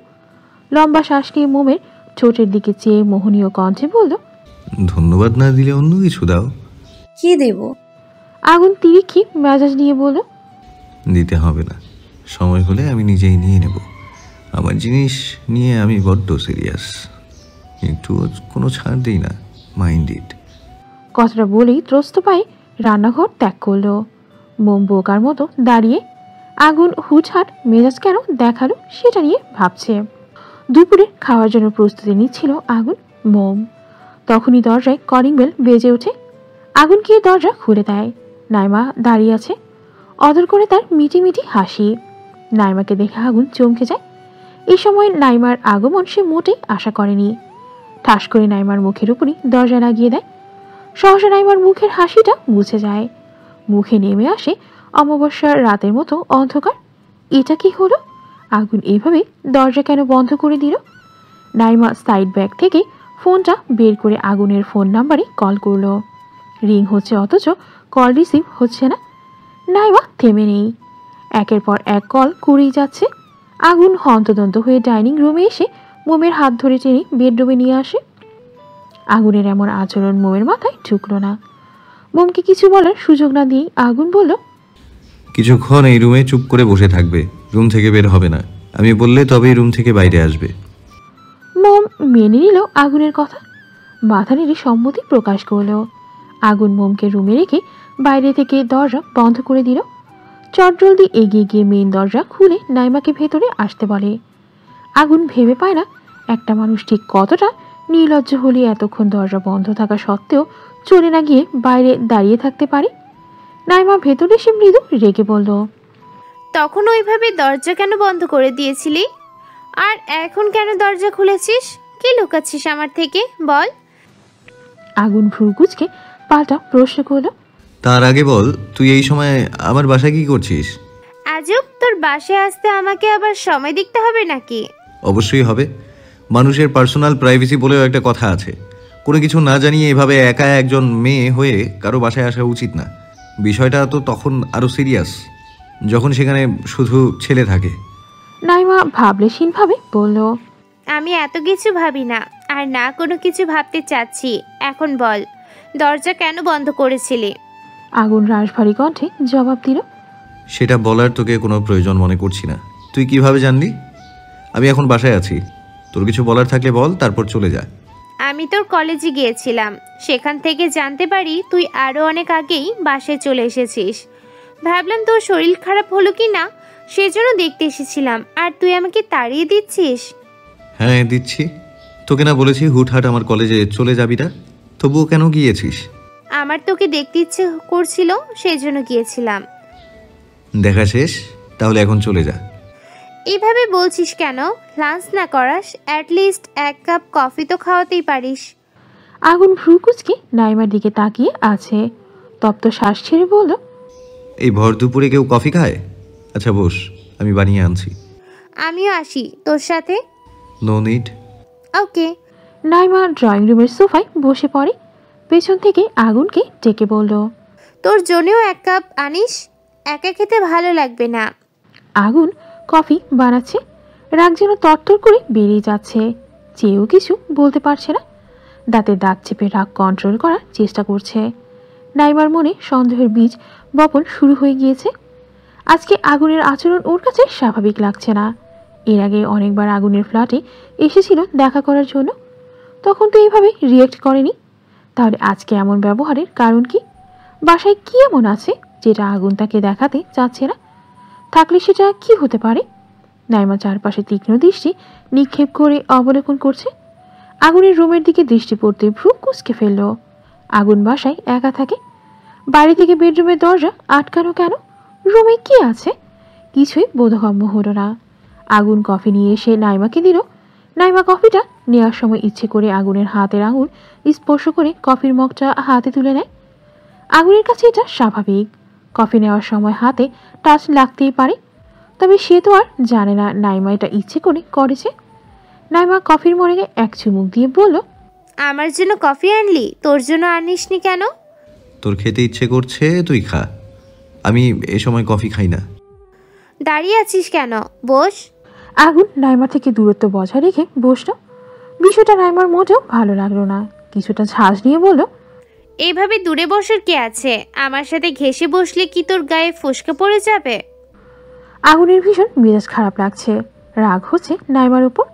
লম্বা শ্বাস নিয়ে মোমের ঠোঁটের দিকে চেয়ে মোহনীয় কণ্ঠে বলল, ধন্যবাদ না দিলে অন্য কিছু দাও। কি দেব? আগুন তিরিক্ষি মেজাজ নিয়ে বলল, দিতে হবে না, সময় হলে আমি নিজেই নিয়ে নেব। আমার জিনিস নিয়ে আমি বড্ড সিরিয়াস, একটু কোনো ছাড় দিই না, মাইন্ড ইট। কথাটা বলেই ত্রস্ত পায়ে রান্নাঘর ত্যাগ করলো। মোম বোকার মতো দাঁড়িয়ে আগুন হুটহাট মেজাজ কেন দেখালো সেটা নিয়ে ভাবছে। দুপুরে খাওয়ার জন্য প্রস্তুতি নিচ্ছিল আগুন। মোম তখনই দরজায় কলিং বেল বেজে ওঠে। আগুন গিয়ে দরজা খুলে দেয়। নাইমা দাঁড়িয়ে আছে, অদর করে তার মিটি মিটি হাসি। নাইমাকে দেখে আগুন চমকে যায়। এই সময় নাইমার আগমন সে মোটেই আশা করেনি। ঠাস করে নাইমার মুখের উপরই দরজা লাগিয়ে দেয়। সহসা নাইমার মুখের হাসিটা মুছে যায়। মুখে নেমে আসে অমাবস্যার রাতের মতো অন্ধকার। এটা কি হলো? আগুন এভাবে দরজা কেন বন্ধ করে দিল? নাইমা সাইড ব্যাগ থেকে ফোনটা বের করে আগুনের ফোন নাম্বারে কল করলো। রিং হচ্ছে অথচ কল রিসিভ হচ্ছে না। নাইমা থেমে নেই, একের পর এক কল করেই যাচ্ছে। আগুন হন্তদন্ত হয়ে ডাইনিং রুমে এসে মোমের হাত ধরে টেনে বেডরুমে নিয়ে আসে। আগুনের এমন আচরণ মোমের মাথায় ঢুকলো না। মোমকে কিছু বলার সুযোগ না দিয়েই আগুন বলল, কিছুক্ষণ এই রুমে চুপ করে বসে থাকবে, রুম থেকে বের হবে না। আমি বললে তবেই রুম থেকে বাইরে আসবে। মোম মেনে নিল আগুনের কথা, মাথা নেড়ে সম্মতি প্রকাশ করলো। আগুন মোমকে রুমে রেখে বাইরে থেকে দরজা বন্ধ করে দিল। চটজলদি এগিয়ে গিয়ে মেইন দরজা খুলে নাইমাকে ভেতরে আসতে বলে। আগুন ভেবে পায় না একটা মানুষ ঠিক কতটা নির্লজ্জ হলে এতক্ষণ দরজা বন্ধ থাকা সত্ত্বেও চলে না গিয়ে বাইরে দাঁড়িয়ে থাকতে পারে। নাইমা ভেতরে এসে মৃদু রেগে বলল, তখন ওইভাবে দরজা কেন বন্ধ করে দিয়েছিলি? আর এখন কেন দরজা খুলেছিস? কি লুকাচ্ছিস আমার থেকে, বল। আগুন ভ্রুকুচকে পাল্টা প্রশ্ন করল, তার আগে বল, তুই এই সময় আমার বাসায় কি করছিস? আজব, তোর বাসায় আসতে আমাকে আবার সময় দিতে হবে নাকি? অবশ্যই হবে। মানুষের পার্সোনাল প্রাইভেসি বলেও একটা কথা আছে। কোনো কিছু না জানিয়ে এভাবে একা একজন মেয়ে হয়ে কারো বাসায় আসা উচিত না। বিষয়টা তো তখন আরও সিরিয়াস যখন সেখানে শুধু ছেলে থাকে। নাইমা ভাবলেশীনভাবে বলল, আমি এত কিছু ভাবি না, আর না কোনো কিছু ভাবতে চাচ্ছি। এখন বল, দরজা কেন বন্ধ করেছিলি? আগুন রাশভারী কণ্ঠে জবাব দিল, সেটা বলার তোকে কোনো প্রয়োজন মনে করছি না। তুই কিভাবে জানলি? আমি এখন বাসায় আছি। তোর কিছু বলার থাকলে বল, তারপর চলে যা। আমি তোর কলেজে গিয়েছিলাম, সেখান থেকে জানতে পারি তুই আরও অনেক আগেই বাসায় চলে এসেছিস। ভাবলাম তোর শরীর খারাপ হলো কি না, সেজন্য দেখতে এসেছিলাম, আর তুই আমাকে তাড়িয়ে দিচ্ছিস। হ্যাঁ দিচ্ছি। তোকে না বলেছি হুটহাট আমার কলেজে চলে যাবি না? তবুও কেন গিয়েছিস? আমার তোকে দেখতে ইচ্ছে করছিল, সেই জন্য গিয়েছিলাম। দেখা শেষ, তাহলে এখন চলে যা। এইভাবে বলছিস কেন? লাঞ্চ না করাস? অ্যাটলিস্ট এক কাপ কফি তো খাওয়াতেই পারিস। আগুন ভ্রুকুচকে নাইমার দিকে তাকিয়ে আছে, তপ্ত শ্বাস ছেড়ে বলল, এই ভর দুপুরে কেউ কফি খায়? আচ্ছা বস, আমি বানিয়ে আনছি। আমিও আসি তোর সাথে। No need. Okay. Naima drawing রুমের সোফায় বসে পড়ে। পেছন থেকে আগুনকে ডেকে বলল, তোর জন্যও এক কাপ আনিস, একা খেতে ভালো লাগবে না। আগুন কফি বানাচ্ছে, রাগ যেন তরতর করে বেরিয়ে যাচ্ছে। চেয়েও কিছু বলতে পারছে না, দাঁতে দাঁত চেপে রাগ কন্ট্রোল করার চেষ্টা করছে। নাইমার মনে সন্দেহের বীজ বপন শুরু হয়ে গিয়েছে। আজকে আগুনের আচরণ ওর কাছে স্বাভাবিক লাগছে না। এর আগে অনেকবার আগুনের ফ্ল্যাটে এসেছিল দেখা করার জন্য, তখন তো এইভাবে রিয়েক্ট করেনি। তাহলে আজকে এমন ব্যবহারের কারণ কি? বাসায় কি এমন আছে যেটা আগুন তাকে দেখাতে চাচ্ছে না? থাকলে সেটা কি হতে পারে? নাইমা চারপাশে তীক্ষ্ণ দৃষ্টি নিক্ষেপ করে অবলোকন করছে। আগুনের রুমের দিকে দৃষ্টি পড়তে ভ্রু কুঁচকে ফেলল। আগুন বাসায় একা থাকে, বাইরে থেকে বেডরুমের দরজা আটকানো কেন? রুমে কি আছে? কিছুই বোধগম্য হলো না। আগুন কফি নিয়ে এসে নাইমাকে দিল। নাইমা কফিটা নেওয়ার সময় ইচ্ছে করে আগুনের হাতের আঙুল স্পর্শ করে কফির মগটা হাতে তুলে নেয়। আগুনের কাছে এটা স্বাভাবিক, কফি নেওয়ার সময় হাতে টাচ লাগতেই পারে। তবে সে তো আর জানে না নাইমা এটা ইচ্ছে করে করেছে। নাইমা কফির মরে এক চুমুক দিয়ে বলল, আমার জন্য কফি আনলি, তোর জন্য আনিসনি কেন? তোর খেতে ইচ্ছে করছে, তুই খা। আমি এ সময় কফি খাই না। দাঁড়িয়ে আছিস কেন? বস। আগুন নাইমা থেকে দূরত্ব বজায় রেখে বসল। বিষয়টা নাইমার মোটেও ভালো লাগলো না। কিছুটা ঝাঁজ নিয়ে বলল, এইভাবে দূরে বসার কে আছে? আমার সাথে ঘেঁষে বসলে কি তোর গায়ে ফোসকা পড়ে যাবে? আগুনের ভীষণ মেজাজ খারাপ লাগছে, রাগ হচ্ছে নাইমার উপর।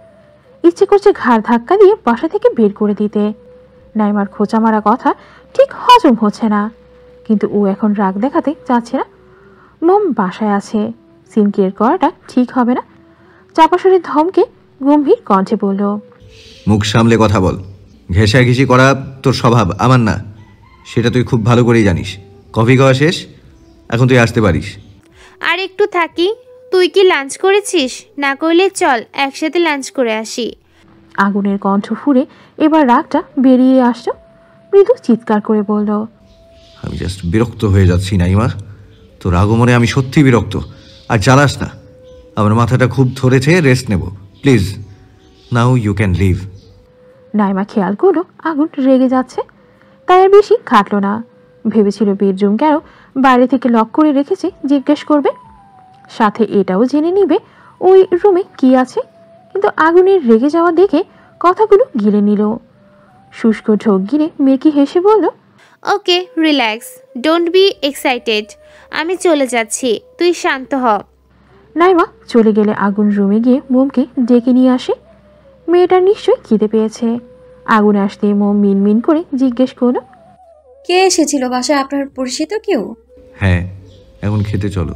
ইচ্ছে করছে ঘাড় ধাক্কা দিয়ে বাসা থেকে বের করে দিতে। নাইমার খোঁচা মারা কথা ঠিক হজম হচ্ছে না, কিন্তু ও এখন রাগ দেখাতে চাচ্ছে না। মম বাসায় আছে, সিন ক্লিয়ার করাটা ঠিক হবে না। চাপাসুরের ধমকে গম্ভীর কণ্ঠে বলল, মুখ সামলে কথা বল। ঘেঁষাঘেঁষি করা তোর স্বভাব, আমার না, সেটা তুই খুব ভালো করেই জানিস। কফি খাওয়া শেষ, এখন তুই আসতে পারিস। আর একটু থাকি। তুই কি লাঞ্চ করেছিস? না করলে চল একসাথে লাঞ্চ করে আসি। আগুনের কণ্ঠ ফুরে এবার রাগটা বেরিয়ে আসলো। মৃদু চিৎকার করে বলল, আমি জাস্ট বিরক্ত হয়ে যাচ্ছি নাইমা, তোর আগমনে আমি সত্যি বিরক্ত। আর জ্বালাস না, আমার মাথাটা খুব ধরেছে, রেস্ট নেব please. Now you can leave. Naima খেয়াল করলো আগুন রেগে যাচ্ছে, তাই আর বেশি খাটল না। ভেবেছিল বেডরুম কেন বাইরে থেকে লক করে রেখেছে জিজ্ঞেস করবে, সাথে এটাও জেনে নিবে ওই রুমে কি আছে। কিন্তু আগুনের রেগে যাওয়া দেখে কথাগুলো গিলে নিল। শুষ্ক ঢোক গিলে মেকি হেসে বলল, okay relax, don't be excited. আমি চলে যাচ্ছি, তুই শান্ত হ। নাইমা চলে গেলে আগুন রুমে গিয়ে মোমকে ডেকে নিয়ে আসে। মেয়েটার নিশ্চয়ই খিদে পেয়েছে। আগুন আসতে মোম মিনমিন করে জিজ্ঞেস করলো, কে এসেছিল বাসায়? আপনার পরিচিত কেউ? হ্যাঁ, এখন খেতে চলো।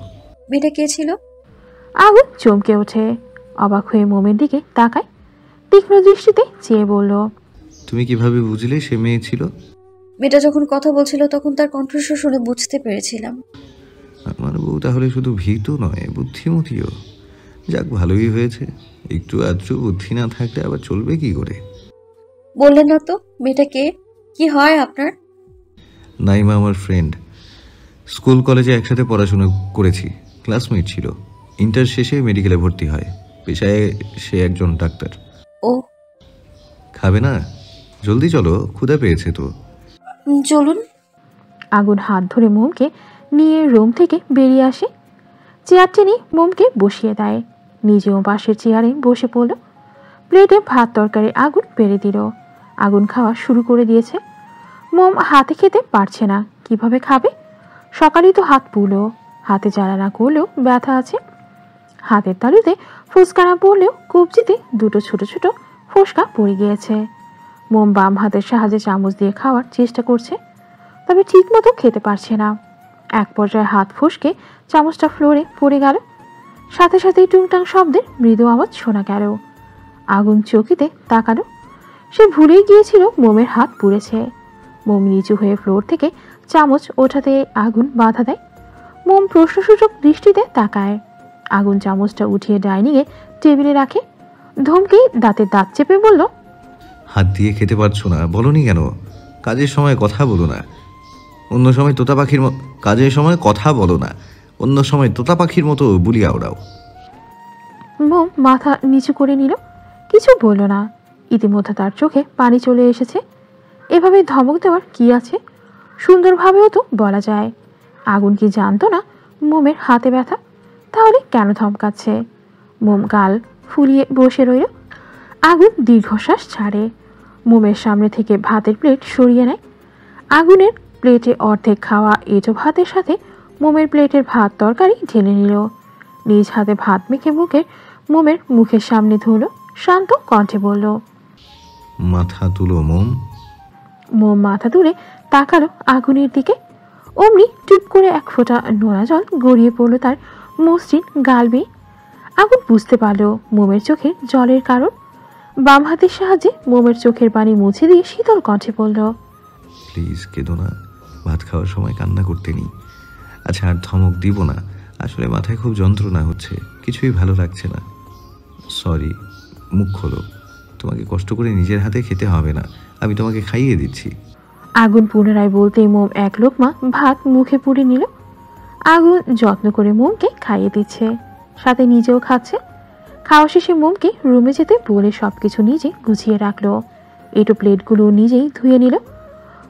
মেয়েটা কে ছিল? আগুন চমকে ওঠে, অবাক হয়ে মোমের দিকে তাকায়, তীক্ষ্ণ দৃষ্টিতে চেয়ে বলল, তুমি কিভাবে বুঝলে সে মেয়ে ছিল? মেয়েটা যখন কথা বলছিল তখন তার কণ্ঠস্বর শুনে বুঝতে পেরেছিলাম। আমার বউ তাহলে শুধু ভীতু নয়, বুদ্ধিমতীও। যাক, ভালোই হয়েছে। একটু আধটু বুদ্ধি না থাকলে আবার চলবে কি করে? বললেন না তো মেয়েটা কে, কি হয় আপনার? নাইমা আমার ফ্রেন্ড, স্কুল কলেজে একসাথে পড়াশোনা করেছি, ক্লাসমেট ছিল। ইন্টার শেষে মেডিকেলে ভর্তি হয়, পেশায় সে একজন ডাক্তার। ও, খাবে না? জলদি চলো, ক্ষুধা পেয়েছে তো। চলুন। আগুন হাত ধরে মোমকে নিয়ে রুম থেকে বেরিয়ে আসে। চেয়ার টেনে মোমকে বসিয়ে দেয়, নিজেও পাশের চেয়ারে বসে পড়ল। প্লেটে ভাত তরকারি আগুন পেরে দিল। আগুন খাওয়া শুরু করে দিয়েছে। মোম হাতে খেতে পারছে না, কিভাবে খাবে? সকালেই তো হাত পুলো, হাতে জ্বালা না করলেও ব্যথা আছে। হাতের তালুতে ফুসকা না পড়লেও কবজিতে দুটো ছোট ছোট ফোসকা পড়ে গিয়েছে। মোম বাম হাতের সাহায্যে চামচ দিয়ে খাওয়ার চেষ্টা করছে, তবে ঠিক মতো খেতে পারছে না। এক পর্যায়ে হাত ফসকে চামচটা ফ্লোরে পড়ে গেল। সাথে সাথেই টুংটাং শব্দের মৃদু আওয়াজ শোনা গেল। আগুন চকিতে তাকালো। সে ভুলেই গিয়েছিল মোমের হাত পুড়েছে। মোম নিচু হয়ে ফ্লোর থেকে চামচ ওঠাতে আগুন বাধা দেয়। মোম প্রশ্নসূচক দৃষ্টিতে তাকায়। আগুন চামচটা উঠিয়ে ডাইনিংয়ে টেবিলে রাখে। ধমকেই দাঁতে দাঁত চেপে বলল, হাত দিয়ে খেতে পারছো না, বলনি কেন? কাজের সময় কথা বলো না, অন্য সময় তোতা পাখির মতো কাজের সময় কথা বলো না, অন্য সময় তোতা পাখির মতো বুলিয়া ওড়াও। মোম মাথা নিচু করে নিল, কিছু বলল না। ইতিমধ্যে তার চোখে পানি চলে এসেছে। এভাবে ধমক দেওয়ার কি আছে? সুন্দরভাবেও তো বলা যায়। আগুন কি জানতো না মোমের হাতে ব্যথা? তাহলে কেন ধমকাচ্ছে? মোম গাল ফুলিয়ে বসে রইল। আগুন দীর্ঘশ্বাস ছাড়ে। মোমের সামনে থেকে ভাতের প্লেট সরিয়ে নেয়। আগুনের প্লেটে অর্ধেক খাওয়া এঁটো ভাতের সাথে মোমের প্লেটের ভাত তরকারি ঢেলে নিল। নিজ হাতে ভাত মেখে মোমের মুখের সামনে ধুলো। শান্ত কণ্ঠে বলল, মাথা তুলো মোম। মোম মাথা তুলে তাকালো আগুনের দিকে। অমনি টুপ করে এক ফোঁটা নোনা জল গড়িয়ে পড়ল তার মসৃণ গাল বেয়ে। আগুন বুঝতে পারল মোমের চোখের জলের কারণ। বাম হাতের সাহায্যে মোমের চোখের পানি মুছে দিয়ে শীতল কণ্ঠে বলল, প্লিজ কেঁদো না, ভাত খাওয়ার সময় কান্না করতে নেই। আচ্ছা, আর ধমক দিব না, আসলে মাথায় খুব যন্ত্রণা হচ্ছে, কিছুই ভালো লাগছে না। সরি, মুখ খোলো। তোমাকে কষ্ট করে নিজের হাতে খেতে হবে না, আমি তোমাকে খাইয়ে দিচ্ছি। আগুন পুনরায় বলতেই মোম এক লোকমা ভাত মুখে পুড়ে নিল। আগুন যত্ন করে মোমকে খাইয়ে দিচ্ছে, সাথে নিজেও খাচ্ছে। খাওয়া শেষে মোমকে রুমে যেতে বলে সবকিছু নিজে গুছিয়ে রাখলো। এটো প্লেটগুলো নিজেই ধুয়ে নিল।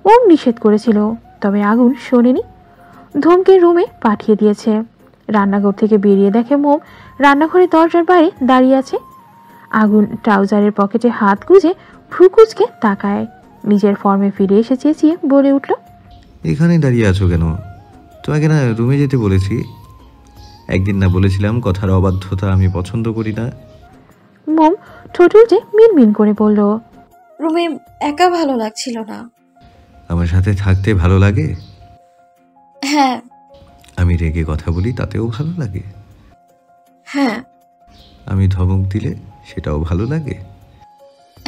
মোম নিষেধ করেছিল, তবে আগুন শোনেনি। ধমকে রুমে পাঠিয়ে দিয়েছে। রান্নাঘর থেকে বেরিয়ে দেখে মোম রান্নাঘরের দরজার বাইরে দাঁড়িয়ে আছে। আগুন ট্রাউজারের পকেটে হাত গুজে ভ্রু কুঁচকে তাকায়। নিজের ফর্মে ফিরে এসে চেঁচিয়ে বলে উঠল, এখানে দাঁড়িয়ে আছো কেন? তোমাকে না রুমে যেতে বলেছি। একদিন না বলেছিলাম কথার অবাধ্যতা আমি পছন্দ করি না? মোম ঠোঁট উল্টে মিনমিন করে বলল, রুমে একা ভালো লাগছিল না। আমার সাথে থাকতে ভালো লাগে? হ্যাঁ। আমি রেগে কথা বলি তাতেও ভালো লাগে? হ্যাঁ। আমি ধমক দিলে সেটাও ভালো লাগে?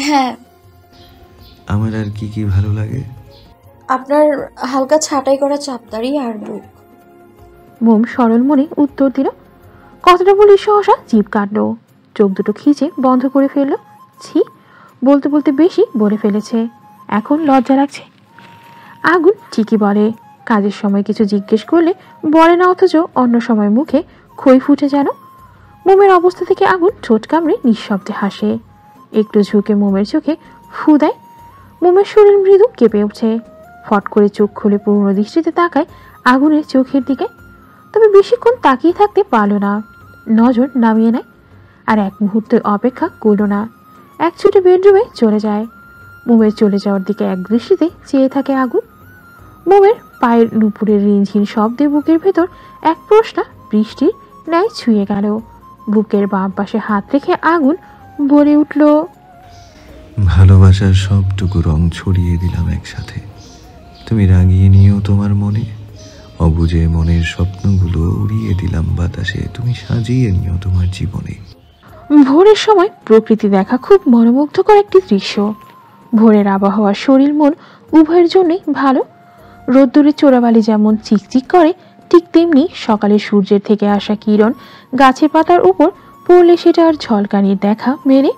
হ্যাঁ। আমার আর কি কি ভালো লাগে? আপনার হালকা ছাঁটাই করা চাপদাড়ি আর বুক। মোম সরল মনে উত্তর দিল। কথাটা বলে সহসা জিভ কাটলো, চোখ দুটো খিচে বন্ধ করে ফেললো। ছি, বলতে বলতে বেশি বলে ফেলেছে, এখন লজ্জা লাগছে। আগুন ঠিকই বলে, কাজের সময় কিছু জিজ্ঞেস করলে বলে না, অথচ অন্য সময় মুখে খই ফুটে যেন। মোমের অবস্থা থেকে আগুন ঠোঁট কামড়ে নিঃশব্দে হাসে, একটু ঝুঁকে মোমের চোখে ফু দেয়। মোমের শরীর মৃদু কেঁপে উঠছে, ফট করে চোখ খুলে পুরনো দৃষ্টিতে তাকায় আগুনের চোখের দিকে। তবে বেশিক্ষণ তাকিয়ে থাকতে পারল না, নজর নামিয়ে নেয়। আর এক মুহূর্তে অপেক্ষা করল না, এক ছুটে বেডরুমে চলে যায়। মোমের চলে যাওয়ার দিকে এক দৃষ্টিতে চেয়ে থাকে আগুন। মোমের পায়ের নুপুরের রিনঝিন শব্দে বুকের ভেতর এক প্রশ্ন বৃষ্টির ন্যায় ছুঁয়ে গেল। বুকের বাম পাশে হাত রেখে আগুন বলে উঠল, ভালোবাসার সবটুকু রং ছড়িয়ে দিলাম একসাথে। তুমি রাঙিয়ে নিও তোমার মনে, অবুঝে মনের স্বপ্নগুলো উড়িয়ে দিলাম বাতাসে। তুমি সাজিয়ে নিও তোমার জীবনে। ভোরের সময় প্রকৃতি দেখা খুব মনোমুগ্ধকর একটি দৃশ্য। ভোরের আবহাওয়া শরীর মন উভয়ের জন্যই ভালো। রোদ্দুরে চোরাবালি যেমন চিকচিক করে, ঠিক তেমনি সকালে সূর্যের থেকে আসা কিরণ গাছের পাতার উপর পড়লে সেটা আর ঝলকানির দেখা মেলে।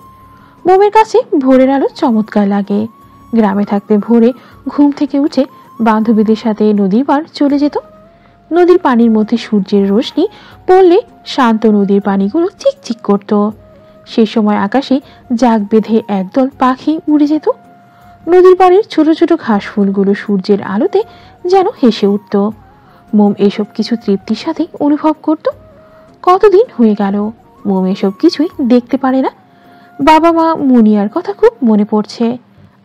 মোমের কাছে ভোরের আলো চমৎকার লাগে। গ্রামে থাকতে ভোরে ঘুম থেকে উঠে বান্ধবীদের সাথে নদীর পার চলে যেত। নদীর পানির মধ্যে সূর্যের রোশনি পড়লে শান্ত নদীর পানিগুলো চিকচিক করত। সে সময় আকাশে জাগ বেঁধে একদল পাখি উড়ে যেত। নদীর পাড়ের ছোট ছোট ঘাস ফুলগুলো সূর্যের আলোতে যেন হেসে উঠত। মোম এসব কিছু তৃপ্তির সাথে অনুভব করত। কতদিন হয়ে গেল মোম এসব কিছুই দেখতে পারে না। বাবা মা মুনিয়ার কথা খুব মনে পড়ছে।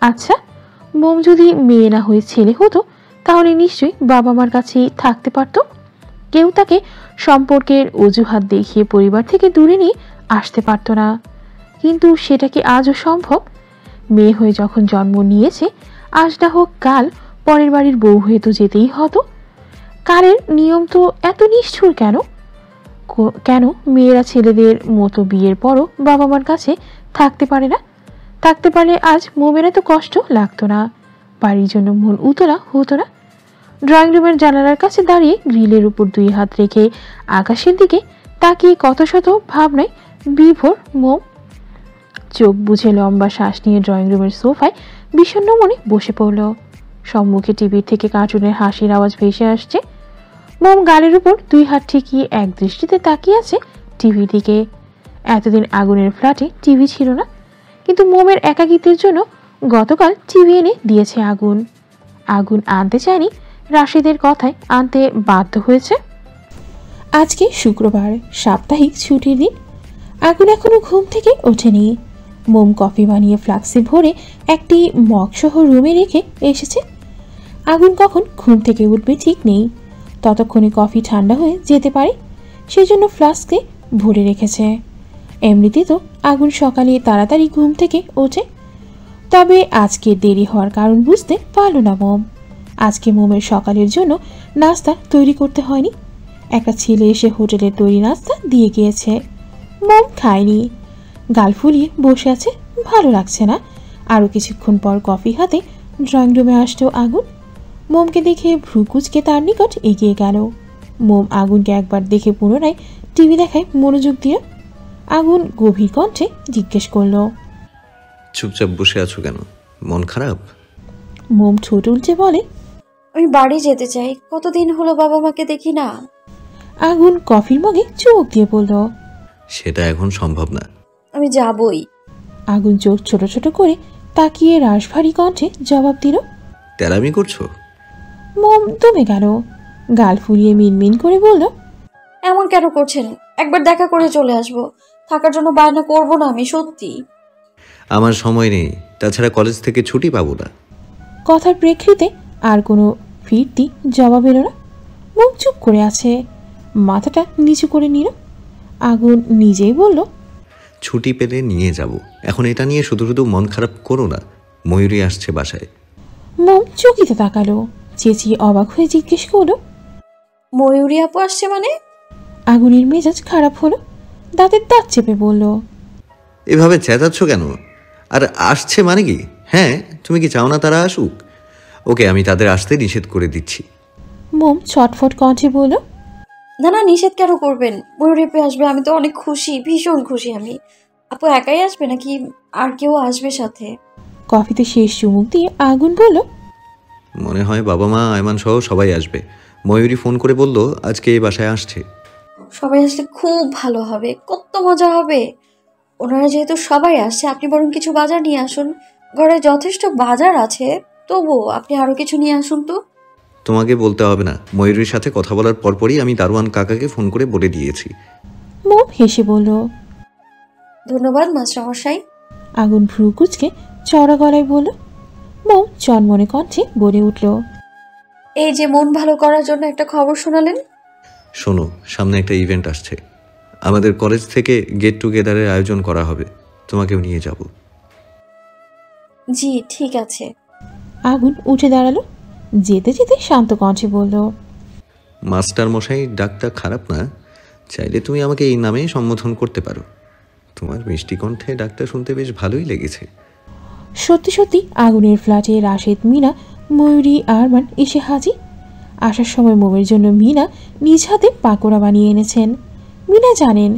আচ্ছা, মোম যদি মেয়ে না হয়ে ছেলে হতো তাহলে নিশ্চয়ই বাবা মার কাছেই থাকতে পারত। কেউ তাকে সম্পর্কের অজুহাত দেখিয়ে পরিবার থেকে দূরে নিয়ে আসতে পারত না। কিন্তু সেটা কি আজও সম্ভব? মেয়ে হয়ে যখন জন্ম নিয়েছে, আজ না হোক কাল পরের বাড়ির বউ হয়ে তো যেতেই হতো। কালের নিয়ম তো এত নিষ্ঠুর কেন? কেন মেয়েরা ছেলেদের মতো বিয়ের পরও বাবা মার কাছে থাকতে পারে না? থাকতে পারলে আজ মোমের এত কষ্ট লাগতো না, বাড়ির জন্য মন উতলা হতো না। ড্রয়িং রুমের জানালার কাছে দাঁড়িয়ে গ্রিলের উপর দুই হাত রেখে আকাশের দিকে তাকিয়ে কত শত ভাবনায় বিভোর মোম। চোখ বুঝে লম্বা শ্বাস নিয়ে ড্রয়িং রুমের সোফায় বিষণ্ণ মনে বসে পড়ল। সম্মুখে টিভির থেকে কার্টুনের হাসির আওয়াজ ভেসে আসছে। মোম গালের উপর দুই হাত ঠেকিয়ে এক দৃষ্টিতে তাকিয়ে আছে টিভির দিকে। এতদিন আগুনের ফ্ল্যাটে টিভি ছিল না, কিন্তু মোমের একাকিত্বের জন্য গতকাল টিভি এনে দিয়েছে আগুন। আগুন আনতে চায়নি, রাশেদের কথায় আনতে বাধ্য হয়েছে। আজকে শুক্রবার, সাপ্তাহিক ছুটির দিন। আগুন এখনো ঘুম থেকে ওঠেনি। মোম কফি বানিয়ে ফ্লাক্সে ভরে একটি মগসহ রুমে রেখে এসেছে। আগুন কখন ঘুম থেকে উঠবে ঠিক নেই, ততক্ষণে কফি ঠান্ডা হয়ে যেতে পারে, সেজন্য ফ্লাস্কে ভরে রেখেছে। এমনিতে তো আগুন সকালে তাড়াতাড়ি ঘুম থেকে ওঠে, তবে আজকে দেরি হওয়ার কারণ বুঝতে পারল না মোম। আজকে মোমের সকালের জন্য নাস্তা তৈরি করতে হয়নি। একটা ছেলে এসে হোটেলের তৈরি নাস্তা দিয়ে গিয়েছে। মোম খায়নি, গাল ফুলিয়ে বসে আছে, ভালো লাগছে না। আরও কিছুক্ষণ পর কফি হাতে ড্রয়িং রুমে আসলো আগুন। মোমকে দেখে ভ্রু কুঁচকে তার নিকট এগিয়ে গেল। মোম আগুনকে একবার দেখে পুনরায় টিভি দেখায় মনোযোগ দিয়ে। আগুন গভীর কণ্ঠে জিজ্ঞেস করলো, চুপচাপ বসে আছো কেন? মন খারাপ? মোম ঠোঁট উল্টে বলে, আমি বাড়ি যেতে চাই, কতদিন হলো বাবা মাকে দেখি না। আগুন কফির মগে চোখ দিয়ে বলল, সেটা এখন সম্ভব না। আমি যাবই। আগুন চোখ ছোট ছোট করে তাকিয়ে রাশভারী কণ্ঠে জবাব দিল। তেরামি করছো? মোম দমে গেল, গাল ফুলিয়ে মিনমিন করে বলল, এমন কেন করছেন? একবার দেখা করে চলে আসবো, থাকার জন্য বায়না করবো না আমি, সত্যি। আমার সময় নেই, তাছাড়া কলেজ থেকে ছুটি পাবো না। কথার প্রেক্ষিতে আর কোনো ফিরতি জবাব এলো না। মোম চুপ করে আছে। মাথাটা নিচু করে নিল। আগুন নিজেই বলল, ছুটি পেলে নিয়ে যাব। এখন এটা নিয়ে শুধু শুধু মন খারাপ করো না। ময়ূরী আসছে বাসায়। মোম চকিতে তাকালো। চেঁচিয়ে অবাক হয়ে জিজ্ঞেস করলো, ময়ূরী আপু আসছে মানে? আগুনের মেজাজ খারাপ হলো। দাঁতের দাঁত চেপে বলল, এভাবে চেঁচাচ্ছ কেন? আর আসছে মানে কি? হ্যাঁ, তুমি কি চাও না তারা আসুক? ওকে, আমি তাদের আসতে নিষেধ করে দিচ্ছি। মোম ছটফট কণ্ঠে বলল, না না, নিষেধ কেন করবেন? ময়ূরী আপু আসবে, আমি তো অনেক খুশি, ভীষণ খুশি আমি। আপু একাই আসবে নাকি আর কেউ আসবে সাথে? কফিতে শেষ চুমুক দিয়ে আগুন বলল, মনে হয় বাবা মা আয়মান সহ সবাই আসবে। ময়ূরী ফোন করে বলল আজকে এই বাসায় আসছে। সবাই আসলে খুব ভালো হবে, কত মজা হবে। ওনারা যেহেতু সবাই আসছে, আপনি বরং কিছু বাজার নিয়ে আসুন। ঘরে যথেষ্ট বাজার আছে, তবু আপনি আরো কিছু নিয়ে আসুন তো। তোমাকে বলতে হবে না। ময়ূরীর সাথে কথা বলার পরপরই আমি দারোয়ান কাকাকে ফোন করে বলে দিয়েছি। মোম হেসে বলল, ধন্যবাদ মাস্টারমশাই। আগুন ভ্রু কুচকে চড়া গলায় বলল। মোম চনমনে কণ্ঠে বলে উঠল, এই যে মন ভালো করার জন্য একটা খবর শোনালেন। শোনো, সামনে একটা ইভেন্ট আসছে। আমাদের কলেজ থেকে গেট টুগেদারের আয়োজন করা হবে। তোমাকেও নিয়ে যাব। জি ঠিক আছে। আগুন উঠে দাঁড়ালো। যেতে যেতে শান্ত কণ্ঠে বলল, মাস্টার মশাই ডাকটা খারাপ না। চাইলে তুমি আমাকে এই নামেই সম্বোধন করতে পারো। তোমার মিষ্টি কণ্ঠে ডাকটা শুনতে বেশ ভালোই লেগেছে। সত্যি সত্যি আগুনের ফ্ল্যাটে রাশেদ, মিনা, ময়ূরী, আরমান এসে হাজির। আসার সময় মোমের জন্য মিনা নিজ হাতে পাকোড়া বানিয়ে এনেছেন। মিনা জানেন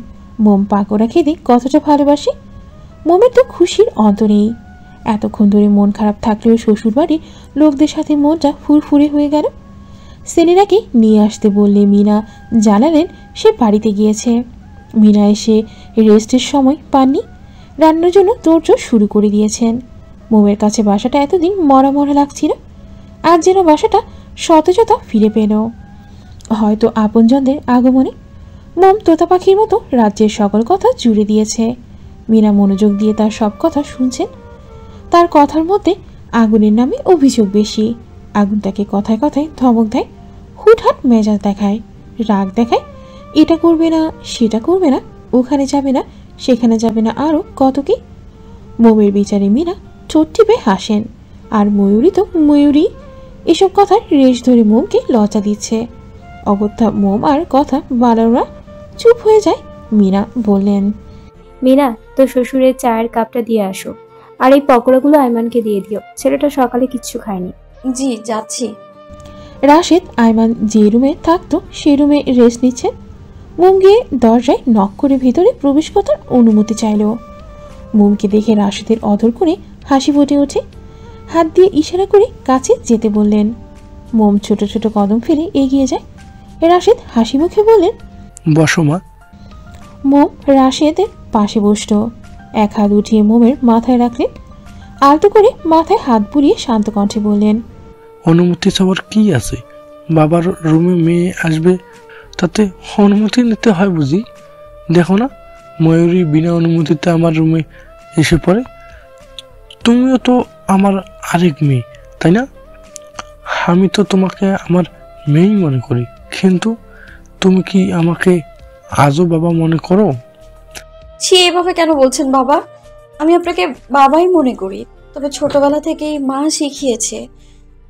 মোম পাকোড়া খেতে কতটা ভালোবাসে। মোমের তো খুশির অন্ত নেই। এতক্ষণ ধরে মন খারাপ থাকলেও শ্বশুরবাড়ির লোকদের সাথে মনটা ফুরফুরে হয়ে গেল। সেলিনাকে নিয়ে আসতে বললে মিনা জানালেন সে বাড়িতে গিয়েছে। মিনা এসে রেস্টের সময় পাননি, রান্নার জন্য তোড়জোড় শুরু করে দিয়েছেন। মোমের কাছে বাসাটা এতদিন মরা মরা লাগছিল, আজ যেন বাসাটা সতেজতা ফিরে পেল, হয়তো আপনজনদের আগমনে। মোম তোতা পাখির মতো রাজ্যের সকল কথা জুড়ে দিয়েছে। মিনা মনোযোগ দিয়ে তার সব কথা শুনছেন। তার কথার মধ্যে আগুনের নামে অভিযোগ বেশি। আগুন তাকে কথায় কথায় ধমক দেয়, হুটহাট মেজাজ দেখায়, রাগ দেখায়। এটা করবে না, সেটা করবে না, ওখানে যাবে না, সেখানে যাবে না, আরও কত কি। মোমের বিচারে মিনা ঠোঁট টিপে হাসেন। আর ময়ূরী তো ময়ূরী, এসব কথার রেশ ধরে মোমকে লজ্জা দিচ্ছে। অগত্যা মোম আর কথা বাড়ানোরা চুপ হয়ে যায়। মিনা বললেন, মিনা, তোর শ্বশুরের চায়ের কাপটা দিয়ে আসো। আর এই পকোড়াগুলো আয়মানকে দিয়ে দিও, ছেলেটা সকালে কিচ্ছু খায়নি। জি যাচ্ছি। রাশেদ আয়মান যে রুমে থাকতো সে রুমে রেস্ট নিচ্ছেন। মোম গিয়ে দরজায় নক করে ভিতরে প্রবেশ করার অনুমতি চাইল। মোমকে দেখে রাশেদের অধর করে হাসি ফুটে ওঠে। হাত দিয়ে ইশারা করে কাছে যেতে বললেন। মোম ছোট ছোট কদম ফেলে এগিয়ে যায়। রাশেদ হাসি মুখে বললেন, বসো মা। মোম রাশেদের পাশে বসল। এক হাত উঠিয়ে মোমের মাথায় রাখলেন। আলতো করে মাথায় হাত বুলিয়ে শান্ত কণ্ঠে বললেন, অনুমতি চাওয়ার কি আছে? বাবার রুমে মেয়ে আসবে, তাতে অনুমতি নিতে হয় বুঝি? দেখো না, ময়ূরী বিনা অনুমতিতে আমার রুমে এসে পড়ে। তুমিও তো আমার আরেক মেয়ে, তাই না? আমি তো তোমাকে আমার মেয়েই মনে করি, কিন্তু তুমি কি আমাকে আজও বাবা মনে করো? ছি, এভাবে কেন বলছেন বাবা? আমি আপনাকে বাবাই মনে করি, তবে ছোটবেলা থেকেই মা শিখিয়েছে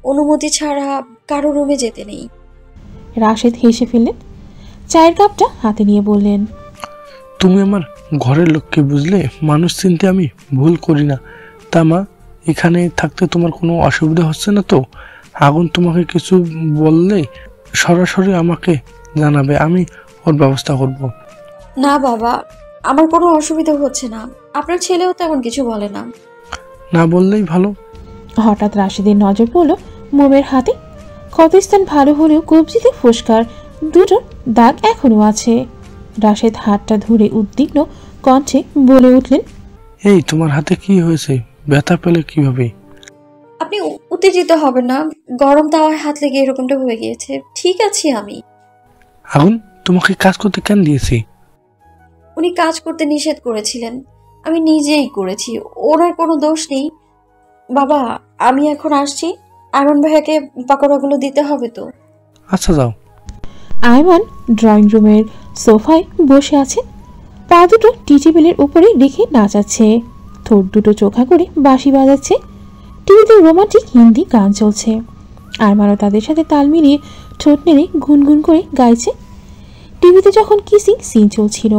অনুমতি ছাড়া কারো রুমে যেতে নেই। রাশেদ হেসে ফেললেন। চায়ের কাপটা হাতে নিয়ে বললেন, তুমি আমার ঘরের লোককে বুঝলে, মানুষ চিনতে আমি ভুল করি না। তা মা, এখানে থাকতে তোমার কোনো অসুবিধা হচ্ছে না তো? আগুন তোমাকে কিছু বললে সরাসরি আমাকে জানাবে, আমি ওর ব্যবস্থা করব। না বাবা, আমার কোনো অসুবিধা হচ্ছে না, আপনার ছেলেও তেমন কিছু বলে না। না বললেই ভালো। হঠাৎ রাশেদের নজর পড়ল মোমের হাতে। ক্ষতস্থান ভালো হলেও কবজিতে ফোস্কার দুটোর দাগ এখনো আছে। রাশেদ হাতটা ধরে উদ্বিগ্ন কণ্ঠে বলে উঠলেন, এই তোমার হাতে কি হয়েছে? ব্যথা পেলে কিভাবে? আপনি উত্তেজিত হবেন না, গরম তাওয়ায় হাত লেগে এরকমটা হয়ে গিয়েছে, ঠিক আছি আমি। আগুন তোমাকে কাজ করতে কেন দিয়েছি? উনি কাজ করতে নিষেধ করেছিলেন, আমি নিজেই করেছি, ওনার কোনো দোষ নেই। বাবা আমি এখন আসছি, আয়মান ভাইয়াকে পাকোড়াগুলো দিতে হবে তো। আচ্ছা যাও। আয়মান ড্রয়িং রুমের সোফায় বসে আছে, পা দুটো টি টেবিলের উপরে রেখে নাচাচ্ছে, ঠোঁট দুটো চোখা করে বাঁশি বাজাচ্ছে। টিভিতে রোমান্টিক হিন্দি গান চলছে, আয়মানও তাদের সাথে তাল মিলিয়ে ঠোঁট নেড়ে গুনগুন করে গাইছে। টিভিতে যখন কিসিং সিন চলছিল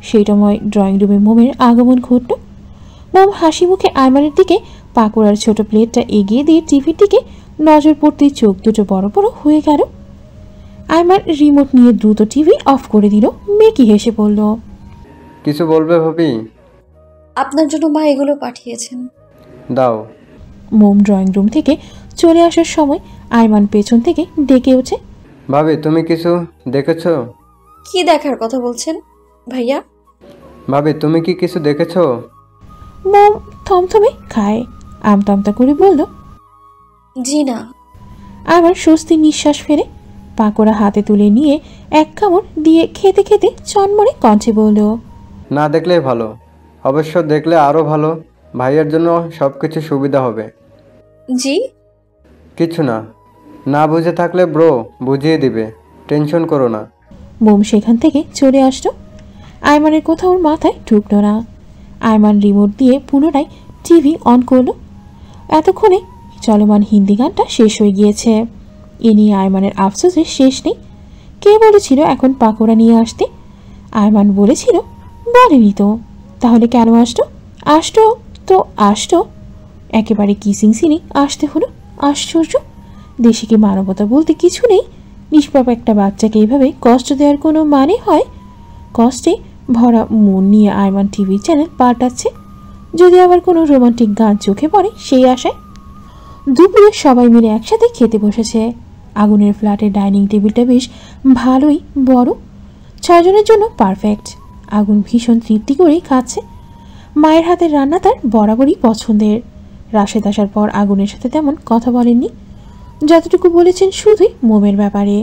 সেই সময় ড্রয়িং রুমে মোমের আগমন ঘটল। মোম হাসি মুখে আয়মানের দিকে পাকোড়ার ছোট প্লেটটা এগিয়ে দিয়ে টিভির দিকে নজর পড়তেই চোখ দুটো বড় বড় হয়ে গেল। আয়মান রিমোট নিয়ে দ্রুত টিভি অফ করে দিল। মেকি হেসে বলল, কিছু বলবে ভাবি? আপনার জন্য মা এগুলো পাঠিয়েছেন। দাও। মোম ড্রয়িং রুম থেকে চলে আসার সময় আয়মান পেছন থেকে ডেকে ওঠে, ভাবি তুমি কিছু দেখেছো? কি দেখার কথা বলছেন ভাইয়া? ভাবি তুমি কি কিছু দেখেছো? মোম থমথমে খায়, আমতামতা করে বলল, জি না। আবার স্বস্তি নিঃশ্বাস ফেলে পাকোড়া হাতে তুলে নিয়ে এক কামড় দিয়ে খেতে খেতে চনমনে কণ্ঠে বলল, না দেখলেই ভালো, অবশ্য দেখলে আরও ভালো, ভাইয়ের জন্য সব কিছু সুবিধা হবে। জি? কিছু না, না বুঝে থাকলে ব্রো বুঝিয়ে দিবে, টেনশন করো না। মোম সেখান থেকে চলে আসলো। আয়মানের কোথাও ওর মাথায় ঢুকলো না। আয়মান রিমোট দিয়ে পুনরায় টিভি অন করলো। এতক্ষণে চলমান হিন্দি গানটা শেষ হয়ে গিয়েছে। এ নিয়ে আয়মানের আফসোসের শেষ নেই। কে বলেছিল এখন পাকোড়া নিয়ে আসতে? আয়মান বলেছিল? বলেনি তো। তাহলে কেন আসতো? আসতো তো আসতো একেবারে কিসিং সিনে আসতে হলো। আশ্চর্য, দেশে কি মানবতা বলতে কিছু নেই? নিষ্পাপ একটা বাচ্চাকে এইভাবে কষ্ট দেওয়ার কোনো মানে হয়? কষ্টে ভরা মন নিয়ে আয়মান টিভির চ্যানেল পাল্টাচ্ছে, যদি আবার কোনো রোমান্টিক গান চোখে পড়ে সেই আশায়। দুপুরে সবাই মিলে একসাথে খেতে বসেছে। আগুনের ফ্ল্যাটের ডাইনিং টেবিলটা বেশ ভালোই বড়, 6 জনের জন্য পারফেক্ট। আগুন ভীষণ তৃপ্তি করেই খাচ্ছে। মায়ের হাতের রান্না তার বরাবরই পছন্দের। রাশেদ আসার পর আগুনের সাথে তেমন কথা বলেননি, যতটুকু বলেছেন শুধুই মোমের ব্যাপারে।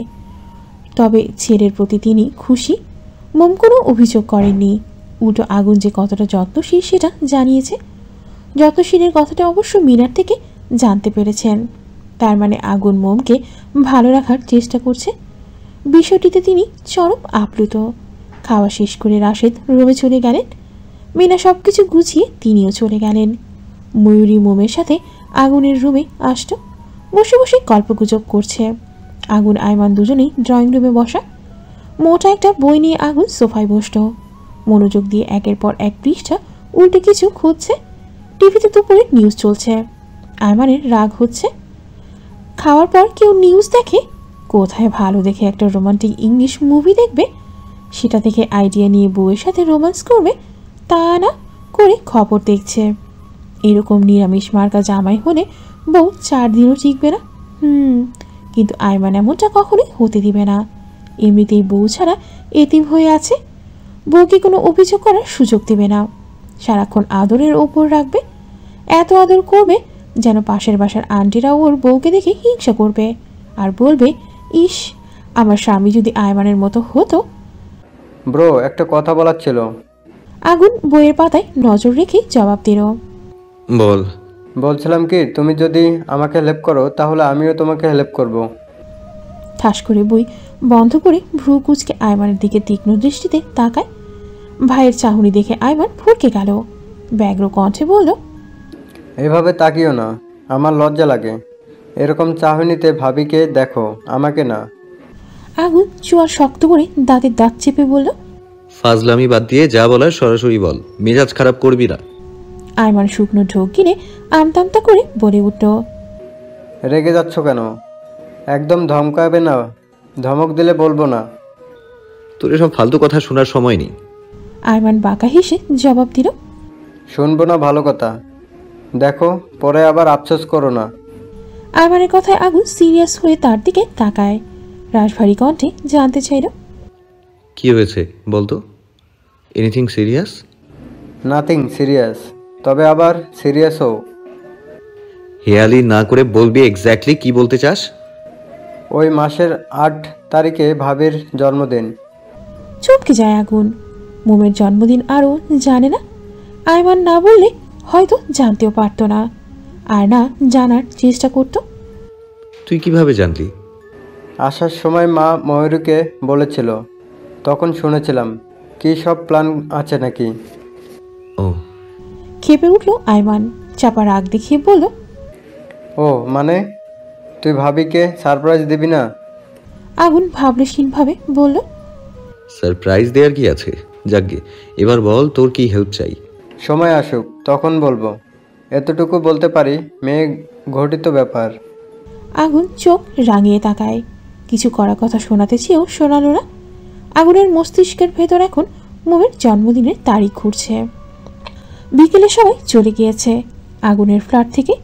তবে ছেলের প্রতি তিনি খুশি। মোম কোনো অভিযোগ করেননি, উল্টো আগুন যে কতটা যত্নশীল সেটা জানিয়েছে। যত্নশীলের কথাটা অবশ্য মিনার থেকে জানতে পেরেছেন। তার মানে আগুন মোমকে ভালো রাখার চেষ্টা করছে। বিষয়টিতে তিনি চরম আপ্লুত। খাওয়া শেষ করে রাশেদ রুমে চলে গেলেন। মিনা সব কিছু গুছিয়ে তিনিও চলে গেলেন। ময়ূরী মোমের সাথে আগুনের রুমে আসতো, বসে বসে গল্পগুজব করছে। আগুন আয়মান দুজনেই ড্রয়িং রুমে বসা। মোটা একটা বই নিয়ে আগুন সোফায় বসত, মনোযোগ দিয়ে একের পর এক পৃষ্ঠা উল্টে কিছু খুঁজছে। টিভিতে দুপুরে নিউজ চলছে। আয়মানের রাগ হচ্ছে। খাওয়ার পর কেউ নিউজ দেখে? কোথায় ভালো দেখে একটা রোমান্টিক ইংলিশ মুভি দেখবে, সেটা থেকে আইডিয়া নিয়ে বউয়ের সাথে রোম্যান্স করবে, তা না করে খবর দেখছে। এরকম নিরামিষ মার্কা জামাই হলে বউ 4 দিনও টিকবে না। কিন্তু আয়মান এমনটা কখনোই হতে দিবে না। এমনিতেই বউ ছাড়া এতিম হয়ে আছে, বউকে কোনো অভিযোগ করার সুযোগ দেবে না। সারাক্ষণ আদরের ওপর রাখবে, এত আদর করবে যেন পাশের বাসার আন্টিরা ওর বউকে দেখে হিংসা করবে আর বলবে, ইস আমার স্বামী যদি আয়মানের মতো হতো। ব্রো একটা কথা বলার ছিল। আগুন বইয়ের পাতায় নজর রেখে জবাব দিল, বল। বলছিলাম কি, তুমি যদি আমাকে হেল্প করো তাহলে আমিও তোমাকে হেল্প করব। ঠাস করে বই বন্ধ করে ভ্রু কুচকে আয়মানের দিকে তীক্ষ্ণ দৃষ্টিতে তাকায়। ভাইয়ের চাহনি দেখে আয়মান ফরকে গেল। ব্যগ্র কণ্ঠে বলল, এভাবে তাকিও না, আমার লজ্জা লাগে। এরকম চাহনিতে ভাবিকে দেখো, আমাকে না। আগুন চোয়াল শক্ত করে দাঁতের দাঁত চেপে বলল, ফাজলামি বাদ দিয়ে যা বলার সরাসরি বল, মেজাজ খারাপ করবি না। আয়মান শুকনো ঢোক গিলে আমতামতা করে বলে উঠল, রেগে যাচ্ছ কেন? একদম ধমকাবে না, ধমক দিলে বলবো না। তোর এসব ফালতু কথা শোনার সময় নেই। আয়মান বাঁকা হেসে জবাব দিল, শুনবো না ভালো কথা, দেখো পরে আবার আফসোস করো না। আয়মানের কথায় আগুন সিরিয়াস হয়ে তার দিকে তাকায়। রাশভারী কণ্ঠে জানতে চাইল, কি হয়েছে বলতো? Anything serious? নাথিং সিরিয়াস, তবে আবার সিরিয়াস হও। হেয়ালি না করে বলবি এক্স্যাক্টলি কি বলতে চাস? ওই মাসের 8 তারিখে ভাবির জন্মদিন। চমকে যায় আগুন। মোমের জন্মদিন আরও জানে না। আয়মান না বললে হয়তো জানতেও পারতো না, আর না জানার চেষ্টা করত। তুই কিভাবে জানলি? আসার সময় মা ময়ূরীকে বলেছিল, তখন শুনেছিলাম। কী সব প্ল্যান আছে নাকি? ও, খেপে উঠল আইমান, চাপা রাগ দেখিয়ে বলল, ও মানে তুই ভাবিকে সারপ্রাইজ দিবি না? আগুন ভাবলেশীনভাবে বলল, সারপ্রাইজ দেওয়ার কি আছে? যাকগে, এবার বল তোর কি হেল্প চাই। সময় আসুক তখন বলবো। এতটুকু বলতে পারি, মেয়ে ঘটিত ব্যাপার। আগুন চোখ রাঙিয়ে তাকায়। কিছু করা কথা শোনাতে চেয়েও শোনালো না। আগুনের মস্তিষ্কের ভেতর এখন মোমের জন্মদিনের তারিখ ঘুরছে। বিকেলে সবাই চলে গিয়েছে আগুনের ফ্ল্যাট থেকে।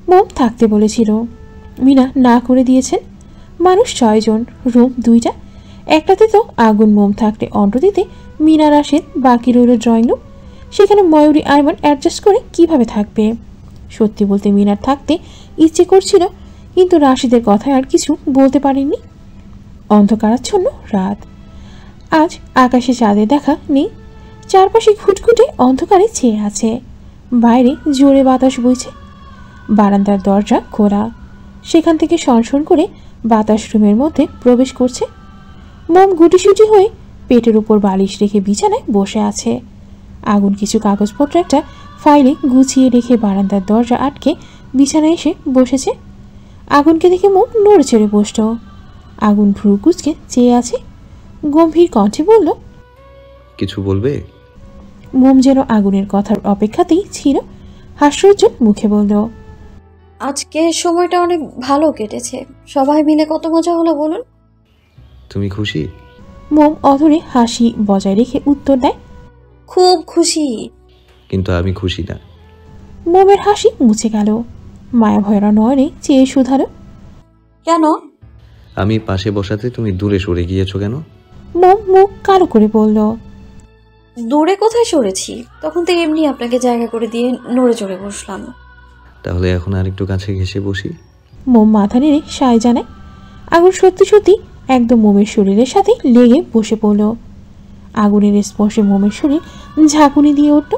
মোম থাকতে বলেছিল, মিনা না করে দিয়েছেন। মানুষ 6 জন, রুম 2টা। একটাতে তো আগুন মোম থাকলে অন্ট দিতে মিনা রাশেদ, বাকি রইল ড্রয়িং রুম। সেখানে ময়ূরী আইমান অ্যাডজাস্ট করে কিভাবে থাকবে? সত্যি বলতে মিনার থাকতে ইচ্ছে করছিল, কিন্তু রাশিদের কথায় আর কিছু বলতে পারেননি। অন্ধকারাচ্ছন্ন রাত। আজ আকাশে চাঁদের দেখা নেই। চারপাশে ঘুটঘুটে অন্ধকারে ছেয়ে আছে। বাইরে জোরে বাতাস বইছে। বারান্দার দরজা খোলা, সেখান থেকে সনসন করে বাতাস রুমের মধ্যে প্রবেশ করছে। মোম গুটিসুটি হয়ে পেটের উপর বালিশ রেখে বিছানায় বসে আছে। আগুন কিছু কাগজপত্র একটা ফাইলে গুছিয়ে রেখে বারান্দার দরজা আটকে বিছানায় এসে বসেছে। আগুনকে দেখে মোম নড়ে চড়ে বসল। আগুন ভ্রু কুঁচকে চেয়ে আছে। গম্ভীর কণ্ঠে বলল, কিছু বলবে? মোম যেন আগুনের কথার অপেক্ষাতেই ছিল। হাস্যোজ্জ্বল মুখে বলল, আজকে সময়টা অনেক ভালো কেটেছে। সবাই মিলে কত মজা হলো বলুন। তুমি খুশি? মোম অধরে হাসি বজায় রেখে উত্তর দেয়, খুব খুশি। কিন্তু আমি খুশি না। মোমের হাসি মুছে গেল। মায়াভয়রা নয়নে চেয়ে শুধালো, কেন? আমি পাশে বসাতে তুমি দূরে সরে গিয়েছো কেন? মোম মুখ কালো করে বলল, দূরে কোথায় সরেছি? তখন তো এমনি আপনাকে জায়গা করে দিয়ে নড়ে চড়ে বসলাম। তাহলে এখন আরেকটু কাছে ঘেসে বসি। মোম মাথা নেড়ে সায় জানায়। আগুন সত্যি সত্যি একদম মোমের শরীরের সাথে লেগে বসে পড়ল। আগুনের স্পর্শে মোমের শরীর ঝাঁকুনি দিয়ে উঠল।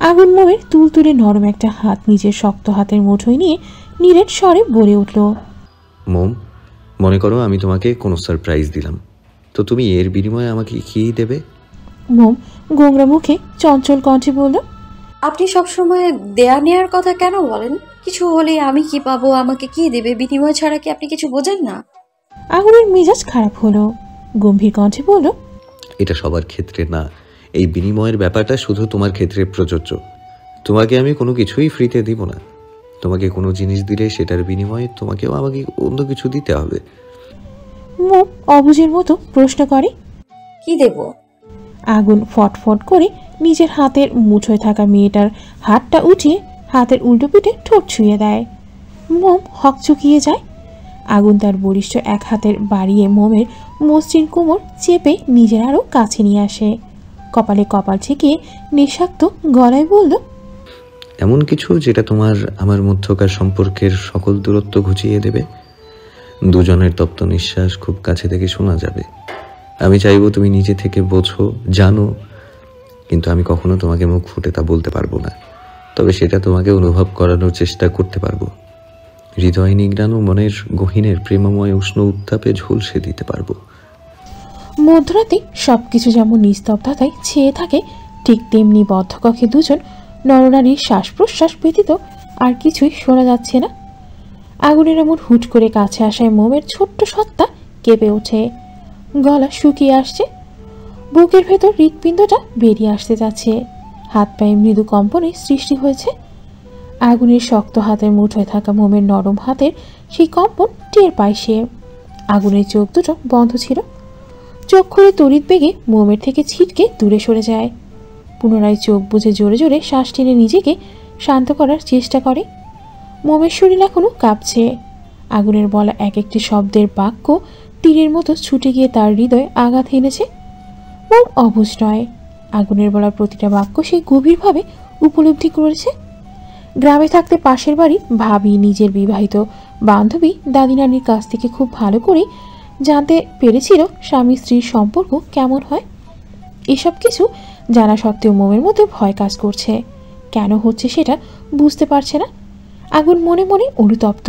আগুন মোমের তুলতুলে নরম একটা হাত নিজের শক্ত হাতের মুঠোয় নিয়ে নিরেট স্বরে বলে উঠল, মোম, মনে করো আমি তোমাকে কোনো সারপ্রাইজ দিলাম, তো তুমি এর বিনিময়ে আমাকে কি দেবে? মোম গোংরা মুখে চঞ্চল কণ্ঠে বলল, আপনি সবসময় দেয়া নেয়ার কথা কেন বলেন? কিছু হলে আমি কি পাবো, আমাকে কি দেবে বিনিময় ছাড়া? কি আপনি কিছু বোঝেন না? আগুনের মেজাজ খারাপ হলো। গম্ভীর কণ্ঠে বলল, এটা সবার ক্ষেত্রে না। এই বিনিময়ের ব্যাপারটা শুধু তোমার ক্ষেত্রে প্রযোজ্য। তোমাকে আমি কোনো কিছুই ফ্রিতে দিব না। তোমাকে কোনো জিনিস দিলে সেটার বিনিময়ে তোমাকেও আমাকে অন্য কিছু দিতে হবে। মোম অবুঝের মতো প্রশ্ন করে, কি দেব? আগুন ফটফট করে নিজের হাতের মুঠোয় থাকা মেয়েটার হাতটা উঠিয়ে হাতের উল্টো পিঠে ঠোঁট ছুঁয়ে দেয়। মোম হকচকিয়ে যায়। আগুন তার বলিষ্ঠ এক হাতের বাড়িয়ে মোমের মসৃণ কোমর চেপে নিজের আরও কাছে নিয়ে আসে। কপালে কপাল ঠেকিয়ে নিঃস্বার্থ গলায় বলল, এমন কিছু যেটা তোমার আমার মধ্যকার সম্পর্কের সকল দূরত্ব ঘুচিয়ে দেবে। দুজনের তপ্ত নিঃশ্বাস খুব কাছে থেকে শোনা যাবে। আমি চাইবো তুমি নিজে থেকে বোঝো, জানো, কিন্তু আমি কখনো তোমাকে মুখ ফুটে তা বলতে পারবো না। তবে সেটা তোমাকে অনুভব করানোর চেষ্টা করতে পারবো। হৃদয় নিগ্রানো মনের গহীনের প্রেমময় উষ্ণ উত্তাপে ঝলসে দিতে পারবো। মধ্যরাতে সবকিছু যেমন নিস্তব্ধতায় ছেয়ে থাকে, ঠিক তেমনি বদ্ধকক্ষে দুজন নরনারীর শ্বাস প্রশ্বাস ব্যতীত আর কিছুই শোনা যাচ্ছে না। আগুনের এমন হুট করে কাছে আসায় মোমের ছোট্ট সত্তা কেঁপে ওঠে। গলা শুকিয়ে আসছে। বুকের ভেতর হৃৎপিণ্ডটা বেরিয়ে আসতে যাচ্ছে। হাত পায়ে মৃদু কম্পনে সৃষ্টি হয়েছে। আগুনের শক্ত হাতের মুঠোয় থাকা মোমের নরম হাতের সেই কম্পন টের পায় সে। আগুনের চোখ দুটো বন্ধ ছিল। চোখ খুলে তড়িৎ বেগে মোমের থেকে ছিটকে দূরে সরে যায়। পুনরায় চোখ বুজে জোরে জোরে শ্বাস টেনে নিজেকে শান্ত করার চেষ্টা করে। মোমের শরীর এখনো কাঁপছে। আগুনের বলা এক একটি শব্দের বাক্য তীরের মতো ছুটে গিয়ে তার হৃদয়ে আঘাত হেনেছে। মোম অবুঝ নয়। আগুনের বলা প্রতিটা বাক্য সে গভীরভাবে উপলব্ধি করেছে। গ্রামে থাকতে পাশের বাড়ি ভাবি নিজের বিবাহিত বান্ধবী দাদিনানির কাছ থেকে খুব ভালো করে জানতে পেরেছিল স্বামী স্ত্রীর সম্পর্ক কেমন হয়। এসব কিছু জানা সত্ত্বেও মোমের মধ্যে ভয় কাজ করছে। কেন হচ্ছে সেটা বুঝতে পারছে না। আগুন মনে মনে অনুতপ্ত।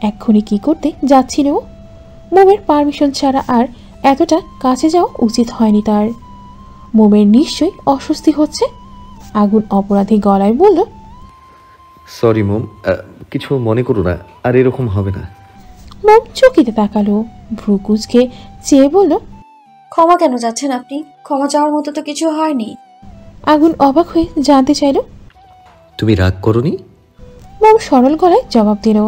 এক্ষুনি কি করতে যাচ্ছিল ও? মোমের পারমিশন ছাড়া আর এতটা কাছে যাওয়া উচিত হয়নি তার। মোমের নিশ্চয়ই অস্বস্তি হচ্ছে। আগুন অপরাধী গলায় বলল, সরি মোম, কিছু মনে করো না, আর এরকম হবে না। মোম চকিতে তাকালো, ভ্রু কুঁচকে চেয়ে বলল, ক্ষমা কেন যাচ্ছেন আপনি? ক্ষমা চাওয়ার মতো তো কিছু হয়নি। আগুন অবাক হয়ে জানতে চাইল। তুমি রাগ করনি? মোম সরল গলায় জবাব দিল,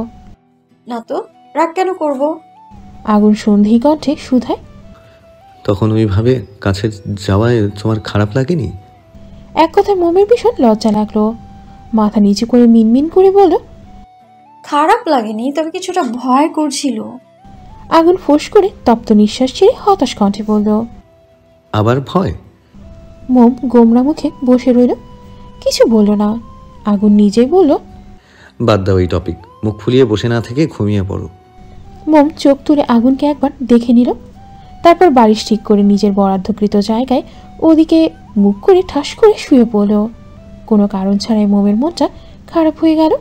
না তো, রাগ কেন করব? আগুন সন্ধি কণ্ঠে শুধায়, তখন ওইভাবে কাছে যাওয়ায় তোমার খারাপ লাগেনি? এক কথায় মোমের ভীষণ লজ্জা লাগলো। মাথা নিচু করে মিনমিন করে বলল, খারাপ লাগেনি, তবে কিছুটা ভয় করছিল। আগুন ফোঁস করে তপ্ত নিঃশ্বাস ছেড়ে হতাশ কণ্ঠে বলল, আবার ভয়? মোম গোমরা মুখে বসে রইল, কিছু বলল না। আগুন নিজেই বলল, বাদ দাও এই টপিক, মুখ ফুলিয়ে বসে না থেকে ঘুমিয়ে পড়ো। মোম চোখ তুলে আগুনকে একবার দেখে নিল, তারপর বালিশ ঠিক করে নিজের বরাদ্দকৃত জায়গায় ওদিকে মুখ করে ঠাস করে শুয়ে পড়ল। কোনো কারণ ছাড়াই মোমের মনটা খারাপ হয়ে গেল।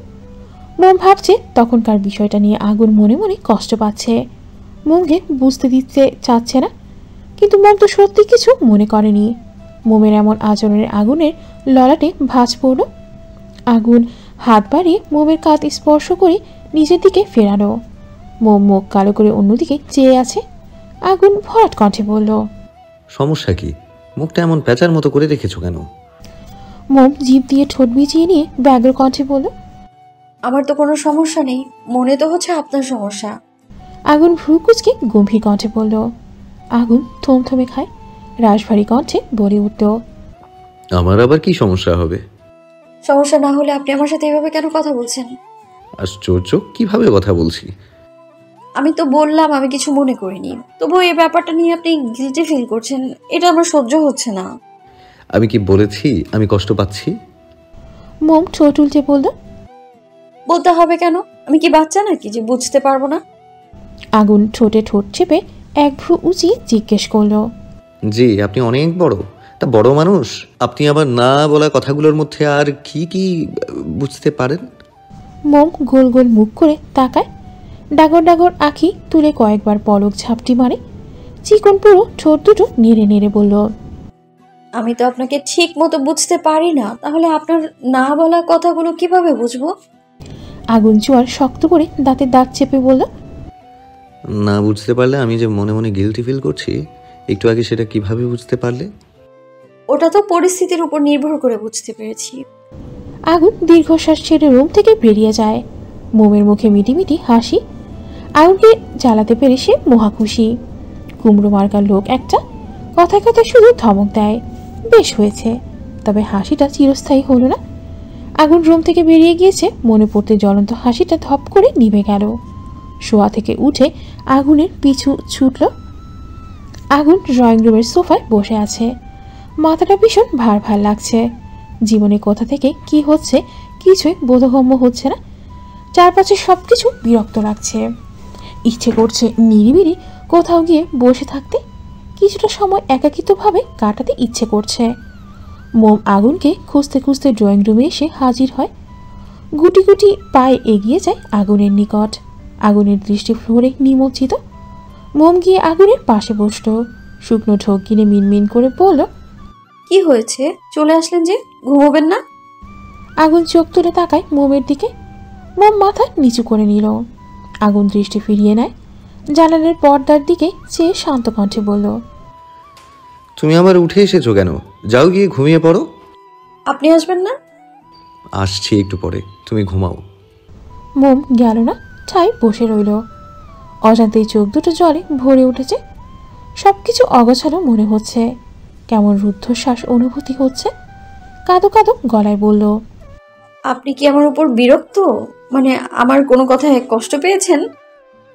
মোম ভাবছে তখনকার বিষয়টা নিয়ে আগুন মনে মনে কষ্ট পাচ্ছে, মোমকে বুঝতে দিতে চাচ্ছে না, কিন্তু মোম তো সত্যি কিছু মনে করেনি। মোমের এমন আচরণের আগুনের ললাটে ভাঁজ পড়ল। আগুন হাত বাড়িয়ে মোমের কাঁধ স্পর্শ করে নিজের দিকে ফেরানো। মোম মুখ কালো করে অন্যদিকে চেয়ে আছে। আগুন ভরাট কণ্ঠে বলল, সমস্যা কি? মুখটা এমন প্যাঁচার মতো করে রেখেছো কেন? মোম জিভ দিয়ে ঠোঁট ভিজিয়ে নিয়ে ব্যগ্র কণ্ঠে বলল, আমার তো কোনো সমস্যা নেই, মনে তো হচ্ছে আপনার সমস্যা। আগুন ভ্রু কুঁচকে গম্ভীর কণ্ঠে বলল। আগুন থমথমে খায়, রাশভারী কণ্ঠে বলে উঠল, আমার আবার কি সমস্যা হবে? সমস্যা না হলে আপনি আমার সাথে এভাবে কেন কথা বলছেন? আশ্চর্য, কিভাবে কথা বলছি? আমি তো বললাম আমি কিছু মনে করিনি, তবুও এই ব্যাপারটা নিয়ে আপনি গিল্টি ফিল করছেন, এটা আমার সহ্য হচ্ছে না। আমি কি বলেছি আমি কষ্ট পাচ্ছি? মোম ঠোঁট উল্টে বলল, বলতে হবে কেন? আমি কি বাচ্চা নাকি যে বুঝতে পারবো না? আগুন ঠোঁটে ঠোঁট চেপে এক ভ্রু উঁচিয়ে জিজ্ঞেস করল, জি, আপনি অনেক বড়, তা বড় মানুষ, আপনি আবার না বলা কথাগুলোর মধ্যে আর কি কি বুঝতে পারেন? মোম গোল গোল মুখ করে তাকায়, ডাগর ডাগর আঁখি তুলে কয়েকবার পলক ঝাপটি মারে, চিকন পুরো ঠোঁট দুটো নেড়ে নেড়ে বলল, আমি তো আপনাকে ঠিক মতো বুঝতে পারি না, তাহলে আপনার না বলা কথাগুলো কিভাবে বুঝবো? আগুন জোয়ার শক্ত করে দাঁতের দাঁত চেপে বলল, না বুঝতে পারলে আমি যে মনে মনে গিল্টি ফিল করছি, একটু আগে সেটা কিভাবে বুঝতে পারলে? ওটা তো পরিস্থিতির উপর নির্ভর করে বুঝতে পেরেছি। আগুন দীর্ঘশ্বাস ছেড়ে রুম থেকে বেরিয়ে যায়। মোমের মুখে মিটিমিটি হাসি। আগুনকে জ্বালাতে পেরে সে মহা খুশি। কুমড়ো মার্কার লোক একটা, কথায় কথায় শুধু ধমক দেয়। বেশ হয়েছে, তবে হাসিটা চিরস্থায়ী হলো না। আগুন রুম থেকে বেরিয়ে গিয়েছে, মনে পড়তে জ্বলন্ত হাসিটা ধপ করে নিভে গেল। শোয়া থেকে উঠে আগুনের পিছু ছুটল। আগুন ড্রয়িং রুমের সোফায় বসে আছে, মাথাটা ভীষণ ভার ভার লাগছে। জীবনে কোথা থেকে কি হচ্ছে কিছুই বোধগম্য হচ্ছে না। চারপাশে সবকিছু বিরক্ত লাগছে। ইচ্ছে করছে নিরিবিলি কোথাও গিয়ে বসে থাকতে, কিছুটা সময় একাকিত্বভাবে কাটাতে ইচ্ছে করছে। মোম আগুনকে খুঁজতে খুঁজতে ড্রয়িং রুমে এসে হাজির হয়। গুটি গুটি পায়ে এগিয়ে যায় আগুনের নিকট। আগুনের দৃষ্টি ফ্লোরে নিমজ্জিত। মোম গিয়ে আগুনের পাশে বসল, শুকনো ঢোক কিনে মিনমিন করে বলল, কি হয়েছে? চলে আসলেন যে, ঘুমোবেন না? আগুন চোখ তুলে তাকায় মোমের দিকে। মোম মাথা নিচু করে নিল। আগুন দৃষ্টি ফিরিয়ে নেয়, জানালার পর্দার দিকে চেয়ে শান্ত কণ্ঠে বলল, তুমি আবার উঠে এসেছো কেন? যাও গিয়ে ঘুমিয়ে পড়ো। আপনি আসবেন না? আসছি একটু পরে, তুমি ঘুমাও। মোম গেল না, ঠাই বসে রইল। অজান্তেই চোখ দুটো জলে ভরে উঠেছে। সবকিছু অগোছালো মনে হচ্ছে, কেমন রুদ্ধশ্বাস অনুভূতি হচ্ছে। কাঁদো কাঁদো গলায় বলল, আপনি কি আমার উপর বিরক্ত? মানে আমার কোনো কথায় কষ্ট পেয়েছেন?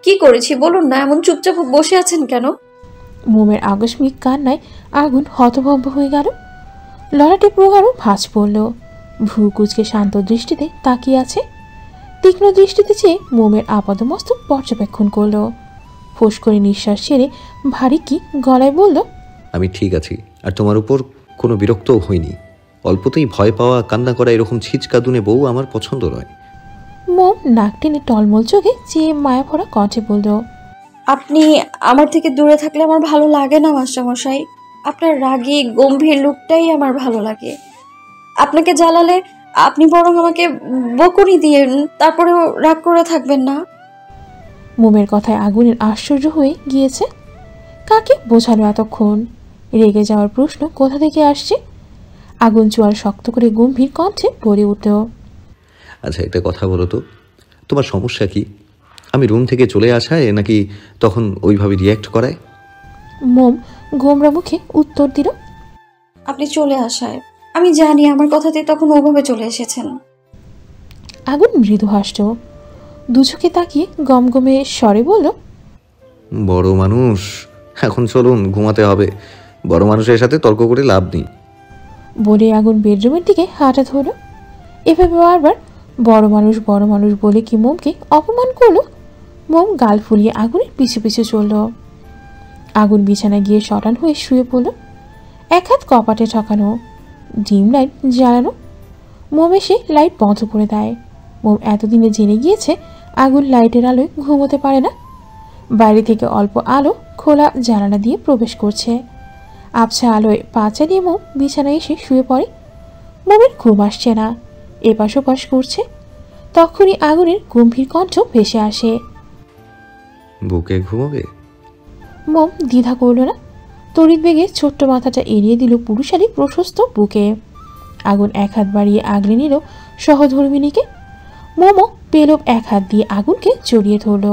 কি করেছি বলুন না, এমন চুপচাপ বসে আছেন কেন? মোমের আকস্মিক কান্নায় আগুন হতভম্ব হয়ে গেল। ললাটে প্রগাঢ় ভাঁজ পড়ল। ভ্রু কুচকে শান্ত দৃষ্টিতে তাকিয়ে আছে। তীক্ষ্ণ দৃষ্টিতে চেয়ে মোমের আপাদমস্তক পর্যবেক্ষণ করল। ফোঁস করে নিঃশ্বাস ছেড়ে ভারী কি গলায় বলল, আমি ঠিক আছি, আর তোমার উপর কোনো বিরক্তও হইনি। অল্পতেই ভয় পাওয়া, কান্না করা এরকম ছিচকাদুনে বউ আমার পছন্দ নয়। মোম নাক টেনে টলমল চোখে চেয়ে মায়া ভরা কণ্ঠে বলল, আপনি আমার থেকে দূরে থাকলে আমার ভালো লাগে না মাস্টারমশাই। আপনার রাগী গম্ভীর লুকটাই আমার ভালো লাগে। আপনাকে জ্বালালে আপনি বরং আমাকে বকুনি দিয়ে তারপরেও রাগ করে থাকবেন না। মোমের কথায় আগুনের আশ্চর্য হয়ে গিয়েছে। কাকে বোঝানো এতক্ষণ? রেগে যাওয়ার প্রশ্ন কোথা থেকে আসছে? আগুন চোয়াল শক্ত করে গম্ভীর কণ্ঠে বলে উঠল, আচ্ছা একটা কথা বলো তো, তোমার সমস্যা কি? আমি রুম থেকে চলে আসায় নাকি তখন ওইভাবে রিয়্যাক্ট করায়? মোম গোমরা মুখে উত্তর দিল, আপনি চলে আসায়। আমি জানি আমার কথাতে তখন ওভাবে চলে এসেছেন। আগুন মৃদু হাসল, দুচোখে তাকিয়ে গমগমে স্বরে বলল, বড় মানুষ, এখন চলুন, ঘুমাতে হবে। বড় মানুষের সাথে তর্ক করে লাভ নেই। বলে আগুন বেডরুমের দিকে হাঁটা ধরল। এভাবে বারবার বড় মানুষ বলে কি মোমকে অপমান করলো? মোম গাল ফুলিয়ে আগুনের পিছু পিছু চলল। আগুন বিছানায় গিয়ে শটান হয়ে শুয়ে পড়ল, এক হাত কপাটে ঠকানো, ডিম লাইট জ্বালানো। মোম এসে লাইট বন্ধ করে দেয়। মোম এতদিনে জেনে গিয়েছে আগুন লাইটের আলোয় ঘুমোতে পারে না। বাইরে থেকে অল্প আলো খোলা জানালা দিয়ে প্রবেশ করছে। আবছা আলোয় পা চালিয়ে মোম বিছানায় এসে শুয়ে পড়ে। মোমের ঘুম আসছে না, এপাশ ওপাশ করছে। তখনই আগুনের গম্ভীর কণ্ঠ ভেসে আসে, বুকে ঘুমোবে? মোম দ্বিধা করল না, তড়িৎ বেগে ছোট্ট মাথাটা এড়িয়ে দিল পুরুষালী প্রশস্ত বুকে। আগুন এক হাত বাড়িয়ে আগলে নিল সহধর্মিণীকে। মোমো পেলব এক হাত দিয়ে আগুনকে জড়িয়ে ধরল।